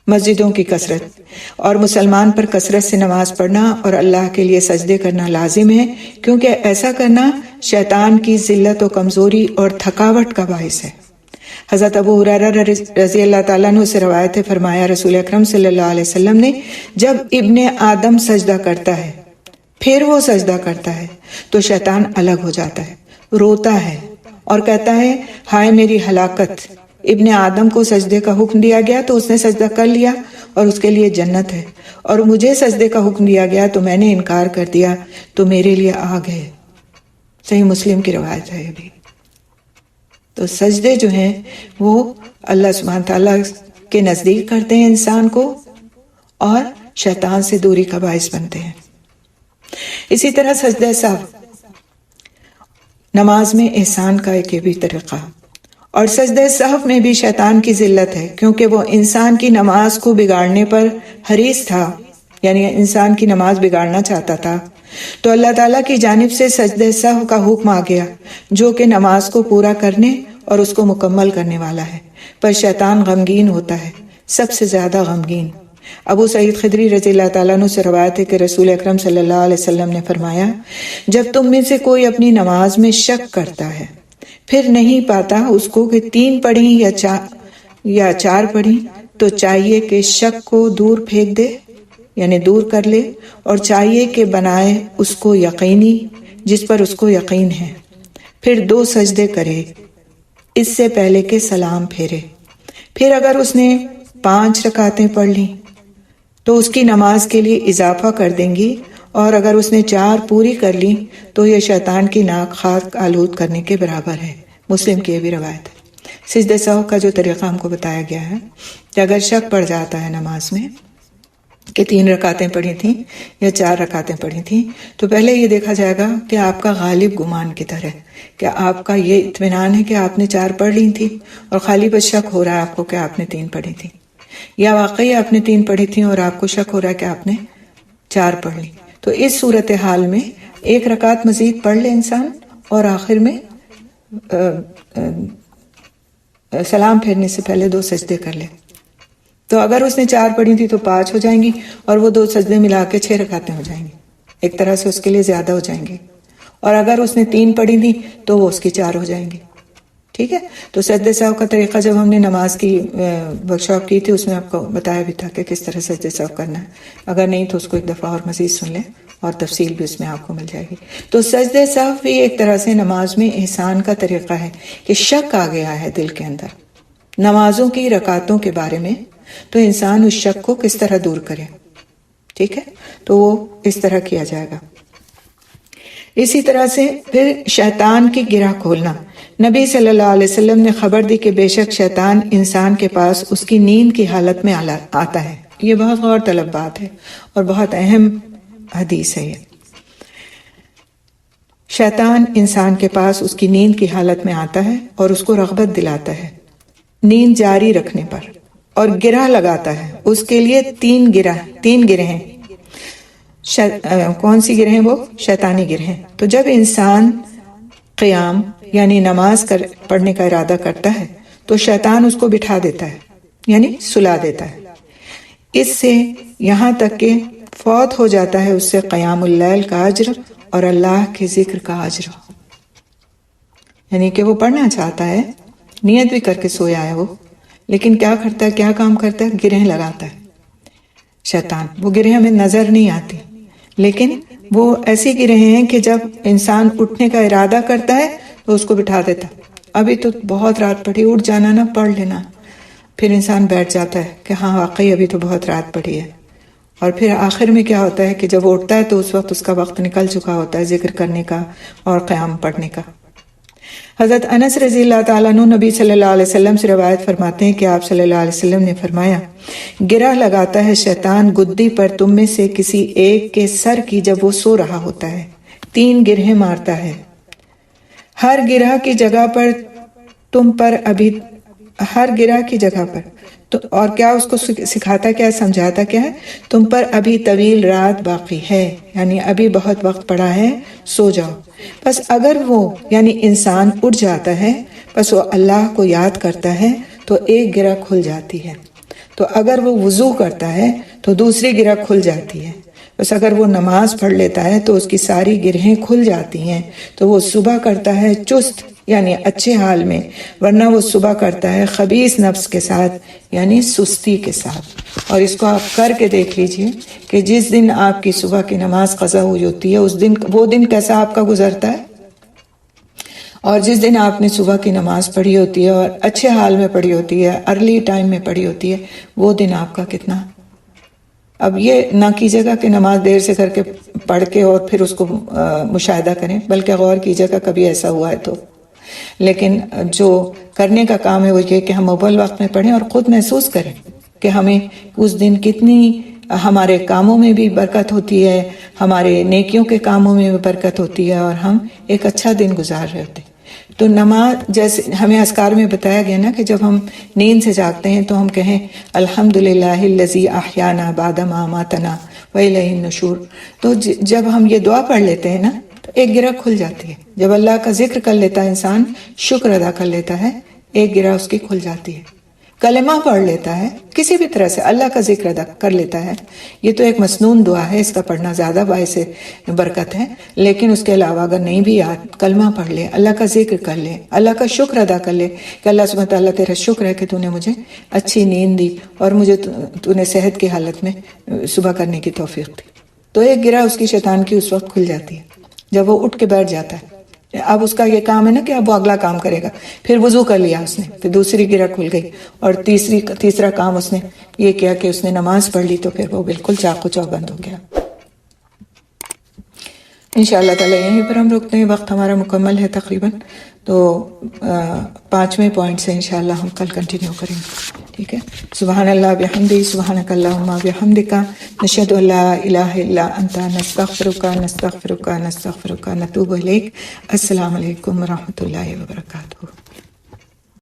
مسجدوں کی کثرت، اور مسلمان پر کثرت سے نماز پڑھنا اور اللہ کے لیے سجدے کرنا لازم ہے، کیونکہ ایسا کرنا شیطان کی ذلت و کمزوری اور تھکاوٹ کا باعث ہے۔ حضرت ابو ہریرہ رضی اللہ تعالیٰ عنہ سے روایت ہے، فرمایا رسول اکرم صلی اللہ علیہ وسلم نے، جب ابن آدم سجدہ کرتا ہے پھر وہ سجدہ کرتا ہے تو شیطان الگ ہو جاتا ہے، روتا ہے اور کہتا ہے، ہائے میری ہلاکت، ابن آدم کو سجدے کا حکم دیا گیا تو اس نے سجدہ کر لیا اور اس کے لیے جنت ہے، اور مجھے سجدے کا حکم دیا گیا تو میں نے انکار کر دیا تو میرے لیے آگ ہے۔ صحیح مسلم کی روایت ہے یہ بھی۔ تو سجدے جو ہیں وہ اللہ سبحانہ تعالیٰ کے نزدیک کرتے ہیں انسان کو اور شیطان سے دوری کا باعث بنتے ہیں۔ اسی طرح سجدہ سہو، نماز میں احسان کا ایک یہ بھی طریقہ، اور سجدہ سہو میں بھی شیطان کی ذلت ہے، کیونکہ وہ انسان کی نماز کو بگاڑنے پر حریص تھا، یعنی انسان کی نماز بگاڑنا چاہتا تھا، تو اللہ تعالیٰ کی جانب سے سجدہ سہو کا حکم آ گیا، جو کہ نماز کو پورا کرنے اور اس کو مکمل کرنے والا ہے، پر شیطان غمگین ہوتا ہے، سب سے زیادہ غمگین۔ ابو سعید خدری رضی اللہ تعالیٰ عنہ سے روایت ہے کہ رسول اکرم صلی اللہ علیہ وسلم نے فرمایا، جب تم میں سے کوئی اپنی نماز میں شک کرتا ہے پھر نہیں پاتا اس کو کہ 3 پڑھی یا 4 پڑھی، تو چاہیے کہ شک کو دور پھینک دے، یعنی دور کر لے، اور چاہیے کہ بنائے اس کو یقینی جس پر اس کو یقین ہے، پھر 2 سجدے کرے اس سے پہلے کہ سلام پھیرے۔ پھر اگر اس نے 5 رکعتیں پڑھ لیں تو اس کی نماز کے لیے اضافہ کر دیں گی، اور اگر اس نے 4 پوری کر لی تو یہ شیطان کی ناک خاک آلود کرنے کے برابر ہے۔ مسلم کی یہ بھی روایت ہے۔ سجدہ سہو کا جو طریقہ ہم کو بتایا گیا ہے کہ اگر شک پڑ جاتا ہے نماز میں کہ 3 رکعتیں پڑھی تھیں یا 4 رکعتیں پڑھی تھیں، تو پہلے یہ دیکھا جائے گا کہ آپ کا غالب گمان کدھر ہے، کہ آپ کا یہ اطمینان ہے کہ آپ نے 4 پڑھ لی تھی اور خالی بس شک ہو رہا ہے آپ کو کہ آپ نے 3 پڑھی تھی، یا واقعی آپ نے 3 پڑھی تھیں اور آپ کو شک ہو رہا ہے کہ آپ نے 4 پڑھ لی۔ تو اس صورتحال میں 1 رکعت مزید پڑھ لے انسان، اور آخر میں سلام پھیرنے سے پہلے 2 سجدے کر لے۔ تو اگر اس نے 4 پڑھی تھی تو 5 ہو جائیں گی، اور وہ 2 سجدے ملا کے 6 رکعتیں ہو جائیں گی، ایک طرح سے اس کے لیے زیادہ ہو جائیں گی، اور اگر اس نے 3 پڑھی تھی تو وہ اس کی 4 ہو جائیں گی۔ ٹھیک ہے، تو سجدہ سہو کا طریقہ جب ہم نے نماز کی ورکشاپ کی تھی اس میں آپ کو بتایا بھی تھا کہ کس طرح سجدہ سہو کرنا ہے، اگر نہیں تو اس کو ایک دفعہ اور مزید سن لیں اور تفصیل بھی اس میں آپ کو مل جائے گی۔ تو سجدہ سہو بھی ایک طرح سے نماز میں احسان کا طریقہ ہے کہ شک آ گیا ہے دل کے اندر نمازوں کی رکعتوں کے بارے میں، تو انسان اس شک کو کس طرح دور کرے۔ ٹھیک ہے، تو وہ اس طرح کیا جائے گا۔ اسی طرح سے پھر شیطان کی گرہ کھولنا، نبی صلی اللہ علیہ وسلم نے خبر دی کہ بے شک شیطان انسان کے پاس اس کی نیند کی حالت میں آتا ہے۔ یہ بہت غور طلب بات ہے اور بہت اہم حدیث ہے۔ یہ شیطان انسان کے پاس اس کی نیند کی حالت میں آتا ہے اور اس کو رغبت دلاتا ہے نیند جاری رکھنے پر، اور گرہ لگاتا ہے اس کے لیے تین گرہ ہیں۔ کون سی گرہ ہیں؟ وہ شیطانی گرہ ہیں۔ تو جب انسان قیام یعنی نماز پڑھنے کا ارادہ کرتا ہے تو شیطان اس کو بٹھا دیتا ہے، یعنی سلا دیتا ہے، اس سے یہاں تک کہ فوت ہو جاتا ہے اس سے قیام اللیل کا اجر اور اللہ کے ذکر کا اجر۔ یعنی کہ وہ پڑھنا چاہتا ہے، نیت بھی کر کے سویا ہے وہ، لیکن کیا کرتا ہے، کیا کام کرتا ہے؟ گرہ لگاتا ہے شیطان۔ وہ گرہ ہمیں نظر نہیں آتی، لیکن وہ ایسی گرہ ہیں کہ جب انسان اٹھنے کا ارادہ کرتا ہے تو اس کو بٹھا دیتا، ابھی تو بہت رات پڑھی، اٹھ جانا نا، پڑھ لینا۔ پھر انسان بیٹھ جاتا ہے کہ ہاں واقعی ابھی تو بہت رات پڑھی ہے، اور پھر آخر میں کیا ہوتا ہے کہ جب وہ اٹھتا ہے تو اس وقت اس کا وقت نکل چکا ہوتا ہے ذکر کرنے کا اور قیام پڑھنے کا۔ حضرت انس رضی اللہ تعالیٰ عنہ نبی صلی اللہ علیہ وسلم سے روایت فرماتے ہیں کہ آپ صلی اللہ علیہ وسلم نے فرمایا، گرہ لگاتا ہے شیطان گدی پر تم میں سے کسی ایک کے سر کی جب وہ سو رہا ہوتا ہے، 3 گرہیں مارتا ہے، ہر گرہ کی جگہ پر تم پر ابھی، ہر گرہ کی جگہ پر تو، اور کیا اس کو سکھاتا، کیا سمجھاتا، کیا ہے؟ تم پر ابھی طویل رات باقی ہے، یعنی ابھی بہت وقت پڑا ہے، سو جاؤ۔ بس اگر وہ یعنی انسان اٹھ جاتا ہے، بس وہ اللہ کو یاد کرتا ہے تو ایک گرہ کھل جاتی ہے، تو اگر وہ وضو کرتا ہے تو دوسری گرہ کھل جاتی ہے، بس اگر وہ نماز پڑھ لیتا ہے تو اس کی ساری گرہیں کھل جاتی ہیں، تو وہ صبح کرتا ہے چست یعنی اچھے حال میں، ورنہ وہ صبح کرتا ہے خبیث نفس کے ساتھ یعنی سستی کے ساتھ۔ اور اس کو آپ کر کے دیکھ لیجئے کہ جس دن آپ کی صبح کی نماز قضا ہوئی ہوتی ہے اس دن، وہ دن کیسا آپ کا گزرتا ہے، اور جس دن آپ نے صبح کی نماز پڑھی ہوتی ہے اور اچھے حال میں پڑھی ہوتی ہے، ارلی ٹائم میں پڑھی ہوتی ہے، وہ دن آپ کا کتنا۔ اب یہ نہ کیجیے گا کہ نماز دیر سے کر کے پڑھ کے اور پھر اس کو مشاہدہ کریں، بلکہ غور کیجیے گا کبھی ایسا ہوا ہے تو۔ لیکن جو کرنے کا کام ہے وہ یہ کہ ہم مقبل وقت میں پڑھیں اور خود محسوس کریں کہ ہمیں اس دن کتنی ہمارے کاموں میں بھی برکت ہوتی ہے، ہمارے نیکیوں کے کاموں میں بھی برکت ہوتی ہے، اور ہم ایک اچھا دن گزار رہے ہوتے ہیں۔ تو نماز جیسے ہمیں اذکار میں بتایا گیا نا کہ جب ہم نیند سے جاگتے ہیں تو ہم کہیں الحمدللہ الذی احیانا بعد ما اماتنا والیہ النشور۔ تو جب ہم یہ دعا پڑھ لیتے ہیں نا تو ایک گرہ کھل جاتی ہے۔ جب اللہ کا ذکر کر لیتا ہے انسان، شکر ادا کر لیتا ہے، ایک گرہ اس کی کھل جاتی ہے۔ کلمہ پڑھ لیتا ہے، کسی بھی طرح سے اللہ کا ذکر ادا کر لیتا ہے، یہ تو ایک مسنون دعا ہے، اس کا پڑھنا زیادہ باعث برکت ہے، لیکن اس کے علاوہ اگر نہیں بھی یاد، کلمہ پڑھ لے، اللہ کا ذکر کر لے، اللہ کا شکر ادا کر لے کہ اللہ سبحانہ تعالیٰ تیرا شکر ہے کہ تو نے مجھے اچھی نیند دی اور مجھے تو نے صحت کی حالت میں صبح کرنے کی توفیق دی، تو ایک گرہ اس کی شیطان کی اس وقت کھل جاتی ہے جب وہ اٹھ کے بیٹھ جاتا ہے۔ اب اس کا یہ کام ہے نا کہ اب وہ اگلا کام کرے گا، پھر وضو کر لیا اس نے، پھر دوسری گرہ کھل گئی، اور تیسرا کام اس نے یہ کیا کہ اس نے نماز پڑھ لی، تو پھر وہ بالکل چاق و چوبند ہو گیا۔ انشاءاللہ تعالیٰ یہیں پر ہم رکتے ہیں، وقت ہمارا مکمل ہے تقریباً، تو 5ویں پوائنٹ سے انشاءاللہ ہم کل کنٹینیو کریں گے، ٹھیک ہے۔ سبحان اللہ بحمدہ، سبحانک اللہم بحمدک، نشہد ان لا الہ الا انت، نستغفرک نستغفرک نستغفرک نتوب الیک۔ السلام علیکم ورحمۃ اللہ وبرکاتہ۔